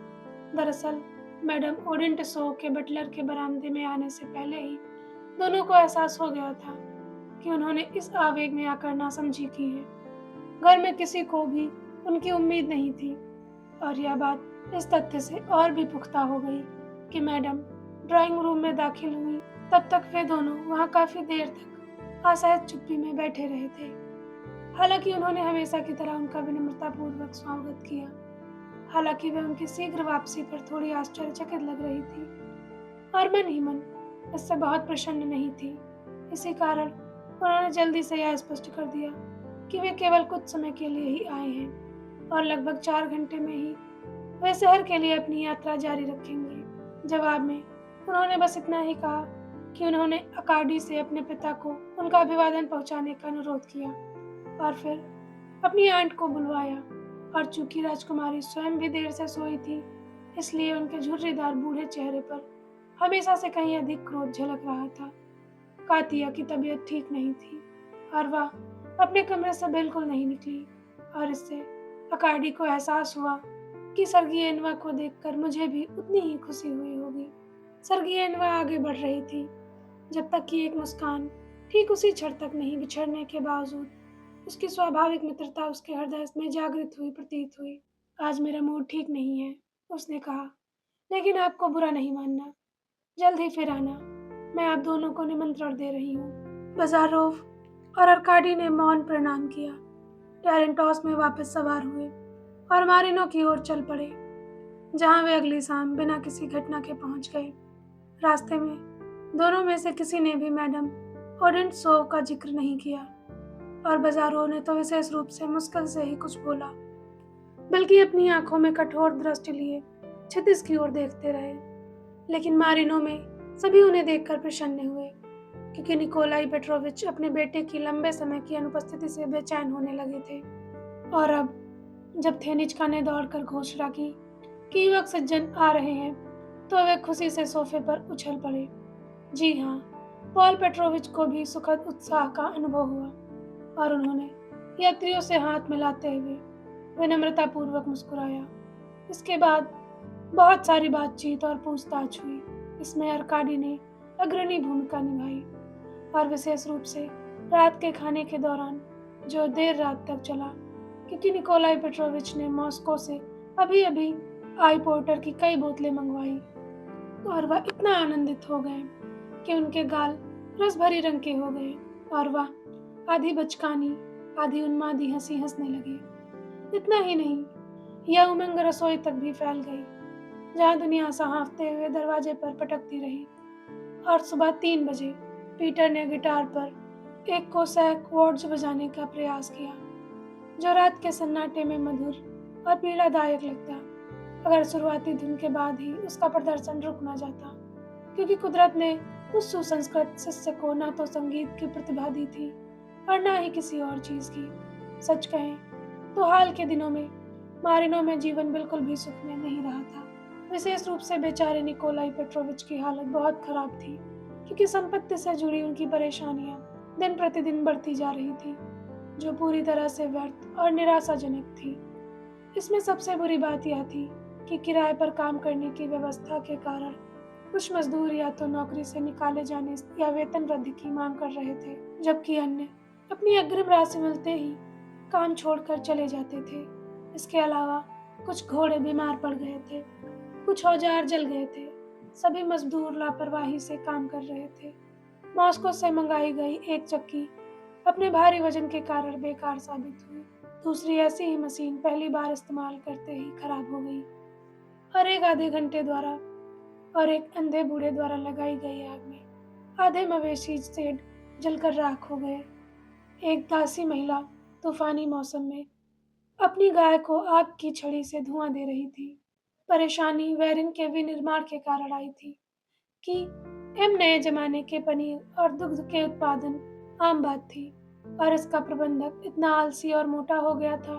दरअसल मैडम ओडेंटसो के बटलर के बरामदे में आने से पहले ही दोनों को एहसास हो गया था कि उन्होंने इस आवेग में आकर नासमझी की है। घर में किसी को भी उनकी उम्मीद नहीं थी और यह बात इस तथ्य से और भी पुख्ता हो गई कि मैडम ड्राइंग रूम में दाखिल हुई तब तक वे दोनों वहाँ काफ़ी देर तक असहज चुप्पी में बैठे रहे थे। हालांकि उन्होंने हमेशा की तरह उनका विनम्रतापूर्वक स्वागत किया। हालांकि वे उनकी शीघ्र वापसी पर थोड़ी आश्चर्यचकित लग रही थी और मन ही मन इससे बहुत प्रसन्न नहीं थी। इसी कारण उन्होंने जल्दी से यह स्पष्ट कर दिया कि वे केवल कुछ समय के लिए ही आए हैं और लगभग 4 घंटे में ही वे शहर के लिए अपनी यात्रा जारी रखेंगे। जवाब में उन्होंने बस इतना ही कहा कि उन्होंने अकार्डी से अपने पिता को उनका अभिवादन पहुंचाने का अनुरोध किया और फिर अपनी आंट को बुलवाया। और चूंकि राजकुमारी स्वयं भी देर से सोई थी, इसलिए उनके झुर्रीदार बूढ़े चेहरे पर हमेशा से कहीं अधिक क्रोध झलक रहा था। कातिया की तबीयत ठीक नहीं थी और वह अपने कमरे से बिल्कुल नहीं निकली, और इससे अकाडी को एहसास हुआ कि सर्गियनवा को देखकर मुझे भी उतनी ही खुशी हुई होगी। सर्गियनवा आगे बढ़ रही थी, जब तक कि एक मुस्कान ठीक उसी क्षण तक नहीं बिछड़ने के बावजूद उसकी स्वाभाविक मित्रता उसके हृदय में जागृत हुई प्रतीत हुई। आज मेरा मूड ठीक नहीं है, उसने कहा, लेकिन आपको बुरा नहीं मानना। जल्द ही फिर आना, मैं आप दोनों को निमंत्रण दे रही हूँ। बजारोव और अर्काडी ने मौन प्रणाम किया, टैरेंटॉस में वापस सवार हुए और मारिनो की ओर चल पड़े, जहाँ वे अगली शाम बिना किसी घटना के पहुंच गए। रास्ते में दोनों में से किसी ने भी मैडम ओडेंटसोव का जिक्र नहीं किया, और बजारोव ने तो विशेष रूप से मुश्किल से ही कुछ बोला, बल्कि अपनी आंखों में कठोर दृष्टि लिए क्षितिज की ओर देखते रहे। लेकिन मारिनो में सभी उन्हें देखकर प्रसन्न हुए, क्योंकि निकोलाई पेट्रोविच अपने बेटे की लंबे समय की अनुपस्थिति से बेचैन होने लगे थे। और अब जब थेनिचका ने दौड़कर घोषणा की कि युवक सज्जन आ रहे हैं, तो वे खुशी से सोफे पर उछल पड़े। जी हाँ, पॉल पेट्रोविच को भी सुखद उत्साह का अनुभव हुआ, और उन्होंने यात्रियों से हाथ मिलाते हुए विनम्रतापूर्वक मुस्कुराया। इसके बाद बहुत सारी बातचीत और पूछताछ हुई। इसमें अर्काडी ने अग्रणी भूमिका निभाई, और विशेष रूप से रात के खाने के दौरान, जो देर रात तक चला, क्योंकि निकोलाई पेट्रोविच ने मॉस्को से अभी अभी आई पोर्टर की कई बोतलें मंगवाई, और वह इतना आनंदित हो गए कि उनके गाल रस भरी रंग के हो गए, और वह आधी बचकानी आधी उन्मादी हंसी हंसने लगे। इतना ही नहीं, यह उमंग रसोई तक भी फैल गई, जहाँ दुनिया सहाफते हुए दरवाजे पर पटकती रही। और सुबह 3 बजे पीटर ने गिटार पर एक कोसैक वॉर्ड्स बजाने का प्रयास किया, जो रात के सन्नाटे में मधुर और पीड़ादायक लगता, अगर शुरुआती धुन के बाद ही उसका प्रदर्शन रुक न जाता, क्योंकि कुदरत ने उस सुसंस्कृत शिष्य को न तो संगीत की प्रतिभा दी थी और न ही किसी और चीज की। सच कहें तो हाल के दिनों में मारिनो में जीवन बिल्कुल भी सुख में नहीं रहा था। विशेष रूप से बेचारे निकोलाई पेट्रोविच की हालत बहुत खराब थी, क्योंकि संपत्ति से जुड़ी उनकी परेशानियां दिन प्रतिदिन बढ़ती जा रही थी, जो पूरी तरह से व्यर्थ और निराशाजनक थी। इसमें सबसे बुरी बात यह थी कि किराए पर काम करने की व्यवस्था के कारण कुछ मजदूर या तो नौकरी से निकाले जाने या वेतन वृद्धि की मांग कर रहे थे, जबकि अन्य अपनी अग्रिम राशि मिलते ही काम छोड़कर चले जाते थे। इसके अलावा कुछ घोड़े बीमार पड़ गए थे, कुछ औजार जल गए थे, सभी मजदूर लापरवाही से काम कर रहे थे। मॉस्को से मंगाई गई एक चक्की अपने भारी वजन के कारण बेकार साबित हुई। दूसरी ऐसी ही मशीन पहली बार इस्तेमाल करते ही खराब हो गई, और एक आधे घंटे द्वारा और एक अंधे बूढ़े द्वारा लगाई गई आग में आधे मवेशी शेड जलकर राख हो गए। एक दासी महिला तूफानी मौसम में अपनी गाय को आग की छड़ी से धुआं दे रही थी। परेशानी वेरिन के विनिर्माण के कारण आई थी कि नए जमाने के पनीर और दुग्ध के उत्पादन आम बात थी, और इसका प्रबंधक इतना आलसी और मोटा हो गया था,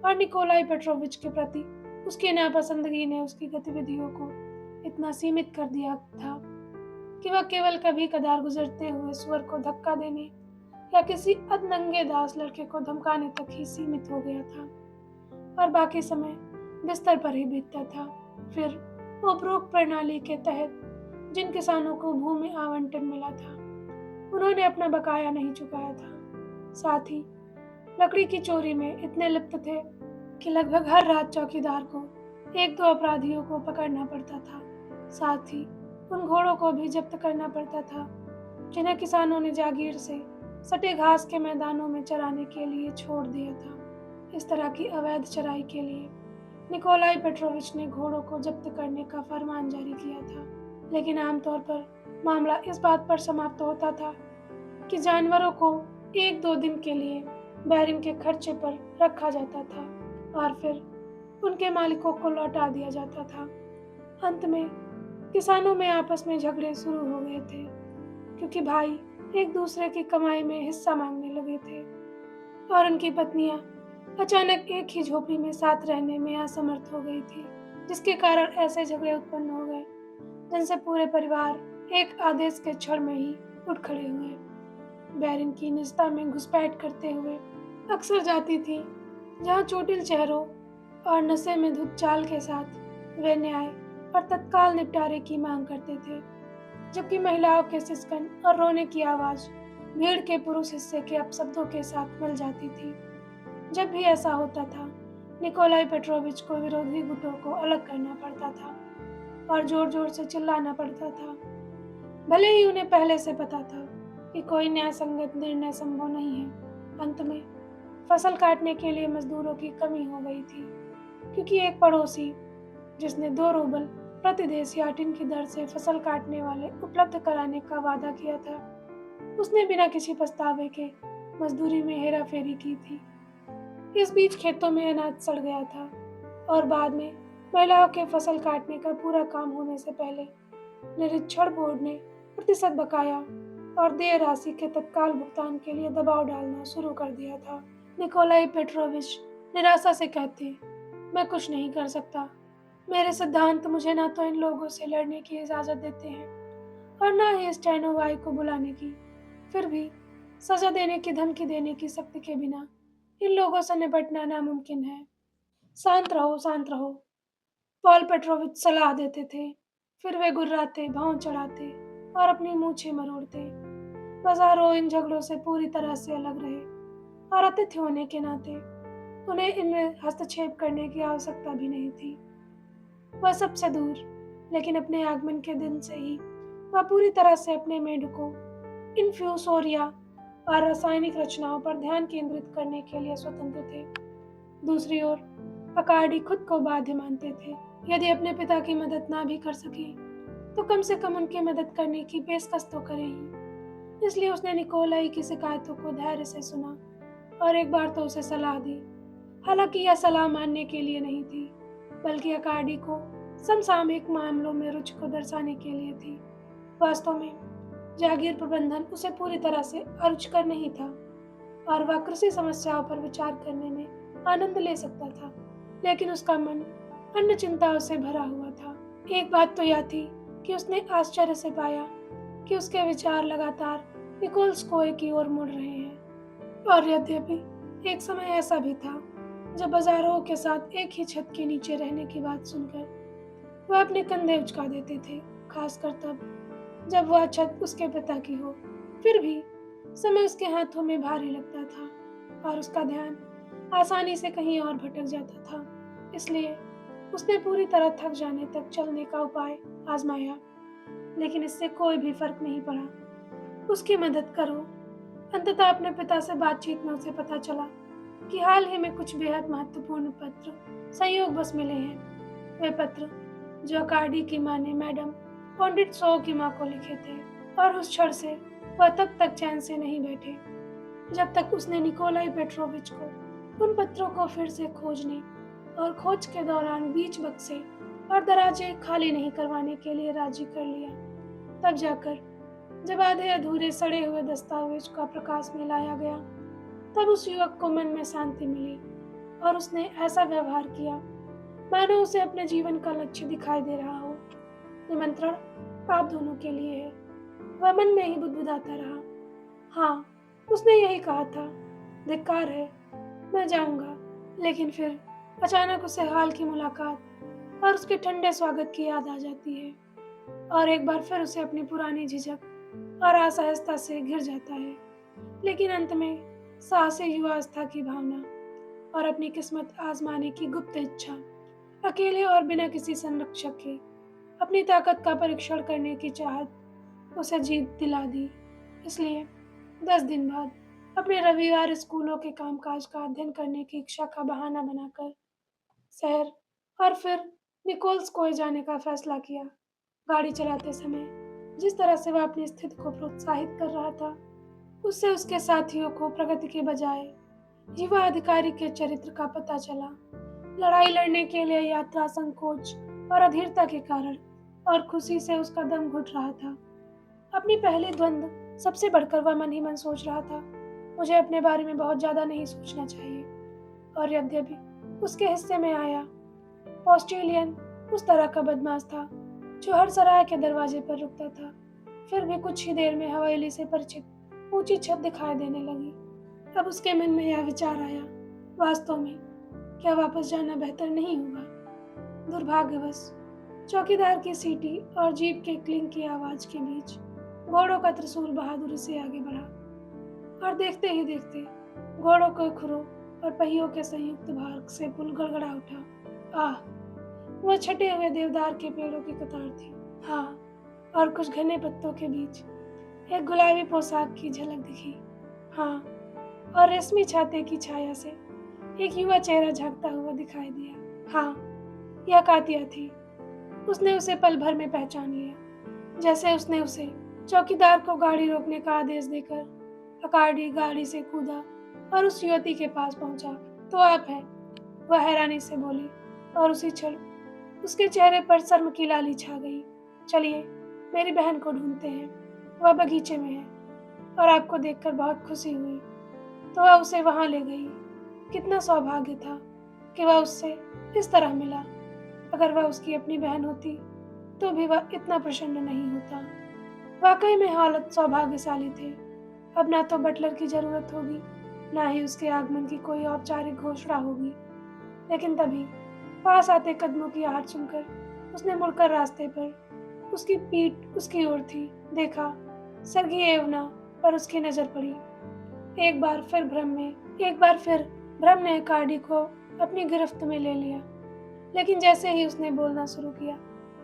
और निकोलाई पेट्रोविच के प्रति उसकी नापसंदगी ने उसकी गतिविधियों को इतना सीमित कर दिया था कि वह केवल कभी कदार गुजरते हुए सुअर को धक्का देने या किसी अधनंगे दास लड़के को धमकाने तक ही सीमित हो गया था, और बाकी समय बिस्तर पर ही बीतता था। फिर उपरोक्त प्रणाली के तहत जिन किसानों को भूमि आवंटन मिला था, उन्होंने अपना बकाया नहीं चुकाया था। साथ ही लकड़ी की चोरी में इतने लिप्त थे कि लगभग हर रात चौकीदार को 1-2 अपराधियों को पकड़ना पड़ता था। साथ ही उन घोड़ों को भी जब्त करना पड़ता था, जिन्हें किसानों ने जागीर से सटे घास के मैदानों में चराने के लिए छोड़ दिया था। इस तरह की अवैध चराई के लिए निकोलाई पेट्रोविच ने घोड़ों को जब्त करने का फरमान जारी किया था, लेकिन आमतौर पर मामला इस बात पर समाप्त होता था कि जानवरों को 1-2 दिन के लिए बैरिन के खर्चे पर रखा जाता था और फिर उनके मालिकों को लौटा दिया जाता था। अंत में किसानों में आपस में झगड़े शुरू हो गए थे, क्योंकि भाई एक दूसरे की कमाई में हिस्सा मांगने लगे थे, और उनकी पत्नियां अचानक एक ही झोपड़ी में साथ रहने में असमर्थ हो गई थी, जिसके कारण ऐसे झगड़े उत्पन्न हो गए। जिनसे पूरे परिवार एक आदेश के क्षण में ही उठ खड़े हुए। बैरिन की निजता में घुसपैठ करते हुए अक्सर जाती थी, जहाँ चोटिल चेहरों और नशे में धुत चाल के साथ वे न्याय और तत्काल निपटारे की मांग करते थे, जबकि महिलाओं के सिसकन और रोने की आवाज भीड़ के पुरुष हिस्से के अपशब्दों के साथ मिल जाती थी। जब भी ऐसा होता था, निकोलाई पेट्रोविच को विरोधी गुटों को अलग करना पड़ता था और जोर जोर से चिल्लाना पड़ता था, भले ही उन्हें पहले से पता था कि कोई न्यायसंगत निर्णय संभव नहीं है। अंत में फसल काटने के लिए मजदूरों की कमी हो गई थी, क्योंकि एक पड़ोसी जिसने 2 रूबल प्रति देश या टिन की दर से फसल काटने वाले उपलब्ध कराने का वादा किया था, उसने बिना किसी पछतावे के मजदूरी में हेराफेरी की थी। इस बीच खेतों में अनाज सड़ गया था और बाद में महिलाओं के फसल काटने का पूरा काम होने से पहले निरीक्षण बोर्ड ने प्रतिशत बकाया और देय राशि के तत्काल भुगतान के लिए दबाव डालना शुरू कर दिया था। निकोलाई पेट्रोविच निराशा से कहते, मैं कुछ नहीं कर सकता। मेरे सिद्धांत मुझे ना तो इन लोगों से लड़ने की इजाज़त देते हैं और ना ही स्टेनोवाई को बुलाने की। फिर भी सजा देने की धमकी देने की शक्ति के बिना इन लोगों से निपटना नामुमकिन है। शांत रहो, शांत रहो, पॉल पेट्रोविच सलाह देते थे। फिर वे गुर्राते, भौं चढ़ाते और अपनी मूछें मरोड़ते। बाजारों इन झगड़ों से पूरी तरह से अलग रहे और अतिथि होने के नाते उन्हें इनमें हस्तक्षेप करने की आवश्यकता भी नहीं थी। वह सबसे दूर, लेकिन अपने आगमन के दिन से ही वह पूरी तरह से अपने मेंढकों, इन्फ्यूसोरिया और रासायनिक रचनाओं पर ध्यान केंद्रित करने के लिए स्वतंत्र थे। दूसरी ओर अकार्डी खुद को बाध्य मानते थे। यदि अपने पिता की मदद ना भी कर सके तो कम से कम उनकी मदद करने की पेशकश तो करे ही। इसलिए उसने निकोलाई की शिकायतों को धैर्य से सुना और एक बार तो उसे सलाह दी। हालांकि यह सलाह मानने के लिए नहीं थी, बल्कि अकार्डी को समसामयिक मामलों में रुचि को दर्शाने के लिए थी। वास्तव में जागीर प्रबंधन उसे पूरी तरह से अरुचिकर नहीं था और वह कृषि समस्याओं पर विचार करने में आनंद ले सकता था, लेकिन उसका मन अन्य चिंताओं से भरा हुआ था। एक बात तो यह थी कि उसने आश्चर्य से पाया कि उसके विचार लगातार निकोल्स्कोय की ओर मुड़ रहे हैं। और यद्यपि एक समय ऐसा भी था जब बाजारों के साथ एक ही छत के नीचे रहने की बात सुनकर वह अपने कंधे उचका देते थे, खासकर तब जब वह छत उसके पिता की हो। फिर भी समय उसके हाथों में भारी लगता था और उसका ध्यान आसानी से कहीं और भटक जाता था। इसलिए उसने पूरी तरह थक जाने तक चलने का उपाय आजमाया, लेकिन इससे कोई भी फर्क नहीं पड़ा। उसकी मदद करो। अंततः अपने पिता से बातचीत में उसे पता चला कि हाल ही में कुछ बेहद महत्वपूर्ण पत्र संयोग बस मिले हैं। वे पत्र जो अकार्डी की माँ ने मैडम पोंडिटसोव की माँ को लिखे थे, और उस क्षण से वह तब तक चैन से नहीं बैठे जब तक उसने निकोलाई पेट्रोविच को उन पत्रों को फिर से खोजने और खोज के दौरान बीच बक्से और दराजे खाली नहीं करवाने के लिए राजी कर लिया। तब जाकर जब आधे अधूरे सड़े हुए दस्तावेज का प्रकाश में लाया गया, तब उस युवक को मन में शांति मिली और उसने ऐसा व्यवहार किया मानो उसे अपने जीवन का लक्ष्य दिखाई दे रहा हो। निमंत्रण आप दोनों के लिए है। वह मन में ही बुदबुदाता रहा। हाँ, उसने यही कहा था, धिक्कार है, मैं जाऊंगा। लेकिन फिर अचानक उसे हाल की मुलाकात और उसके ठंडे स्वागत की याद आ जाती है और एक बार फिर उसे अपनी पुरानी झिझक और असहजता से घिर जाता है। लेकिन अंत में साहसी युवावस्था की भावना और अपनी किस्मत आजमाने की गुप्त इच्छा अकेले और बिना किसी संरक्षक के अपनी ताकत का परीक्षण करने की चाहत उसे जीत दिला दी। इसलिए 10 दिन बाद अपने रविवार स्कूलों के कामकाज का अध्ययन करने की इच्छा का बहाना बनाकर शहर और फिर निकोल्स्कोय जाने का फैसला किया। गाड़ी चलाते समय जिस तरह से वह अपनी स्थिति को प्रोत्साहित कर रहा था, उससे उसके साथियों को प्रगति के बजाय युवा अधिकारी के चरित्र का पता चला। लड़ाई लड़ने के लिए यात्रा संकोच और अधीरता के कारण और खुशी से उसका दम घुट रहा था। अपनी पहली द्वंद्व सबसे बढ़कर वह मन ही मन सोच रहा था, मुझे अपने बारे में बहुत ज्यादा नहीं सोचना चाहिए। और यद्यपि उसके हिस्से में आया, ऑस्ट्रेलियन उस तरह का बदमाश था जो हर सराय के दरवाजे पर रुकता था। फिर भी कुछ ही देर में हवेली से परिचित ऊंची छत दिखाई देने लगी। अब उसके मन में यह विचार आया, वास्तव में क्या वापस जाना बेहतर नहीं होगा? दुर्भाग्यवश चौकीदार की सीटी और जीप के क्लिंग की आवाज के बीच घोड़ों का त्रिशूल बहादुरी से आगे बढ़ा, और देखते ही देखते घोड़ों के खुरों और पहियों के संयुक्त भार से पुल गड़गड़ा उठा। आह, वह छटे हुए देवदार के पेड़ों की कतार थी। हाँ, और कुछ घने पत्तों के बीच एक गुलाबी पोशाक की झलक दिखी। हाँ, और रेशमी छाते की छाया से एक युवा चेहरा झांकता हुआ दिखाई दिया। हाँ, यह कातिया थी। उसने उसे पल भर में पहचान लिया। जैसे उसने उसे चौकीदार को गाड़ी रोकने का आदेश देकर अकार्डी गाड़ी से कूदा और उस युवती के पास पहुंचा। तो आप हैं? वह हैरानी से बोली, और उसी क्षण उसके चेहरे पर शर्म की लाली छा गई। चलिए, मेरी बहन को ढूंढते हैं। वह बगीचे में है और आपको देखकर बहुत खुशी हुई, तो वह उसे वहां ले गई। कितना सौभाग्य था कि वह उससे इस तरह मिला। अगर वह उसकी अपनी बहन होती तो भी वह इतना प्रसन्न नहीं होता। वाकई में हालत सौभाग्यशाली थे। अब ना तो बटलर की जरूरत होगी, ना ही उसके आगमन की कोई औपचारिक घोषणा होगी। लेकिन तभी पास आते कदमों की आहट सुनकर उसने मुड़कर रास्ते पर उसकी पीठ उसकी ओर थी। देखा, सर्गिएवना पर उसकी नजर पड़ी। एक बार फिर भ्रम ने कार्डी को अपनी गिरफ्त में ले लिया। लेकिन जैसे ही उसने बोलना शुरू किया,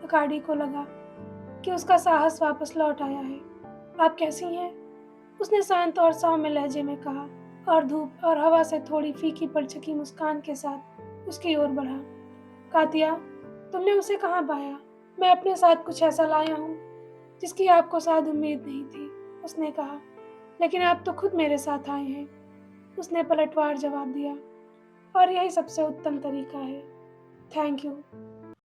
कार्डी को लगा कि उसका साहस वापस लौट आया है। आप कैसी हैं? उसने शांत और सौम्य लहजे में कहा, और धूप और हवा से थोड़ी फीकी पड़ चुकी मुस्कान के साथ उसकी ओर बढ़ा। कातिया, तुमने उसे कहाँ पाया? मैं अपने साथ कुछ ऐसा लाया हूँ जिसकी आपको शायद उम्मीद नहीं थी, उसने कहा। लेकिन आप तो खुद मेरे साथ आए हैं, उसने पलटवार जवाब दिया, और यही सबसे उत्तम तरीका है। Thank you.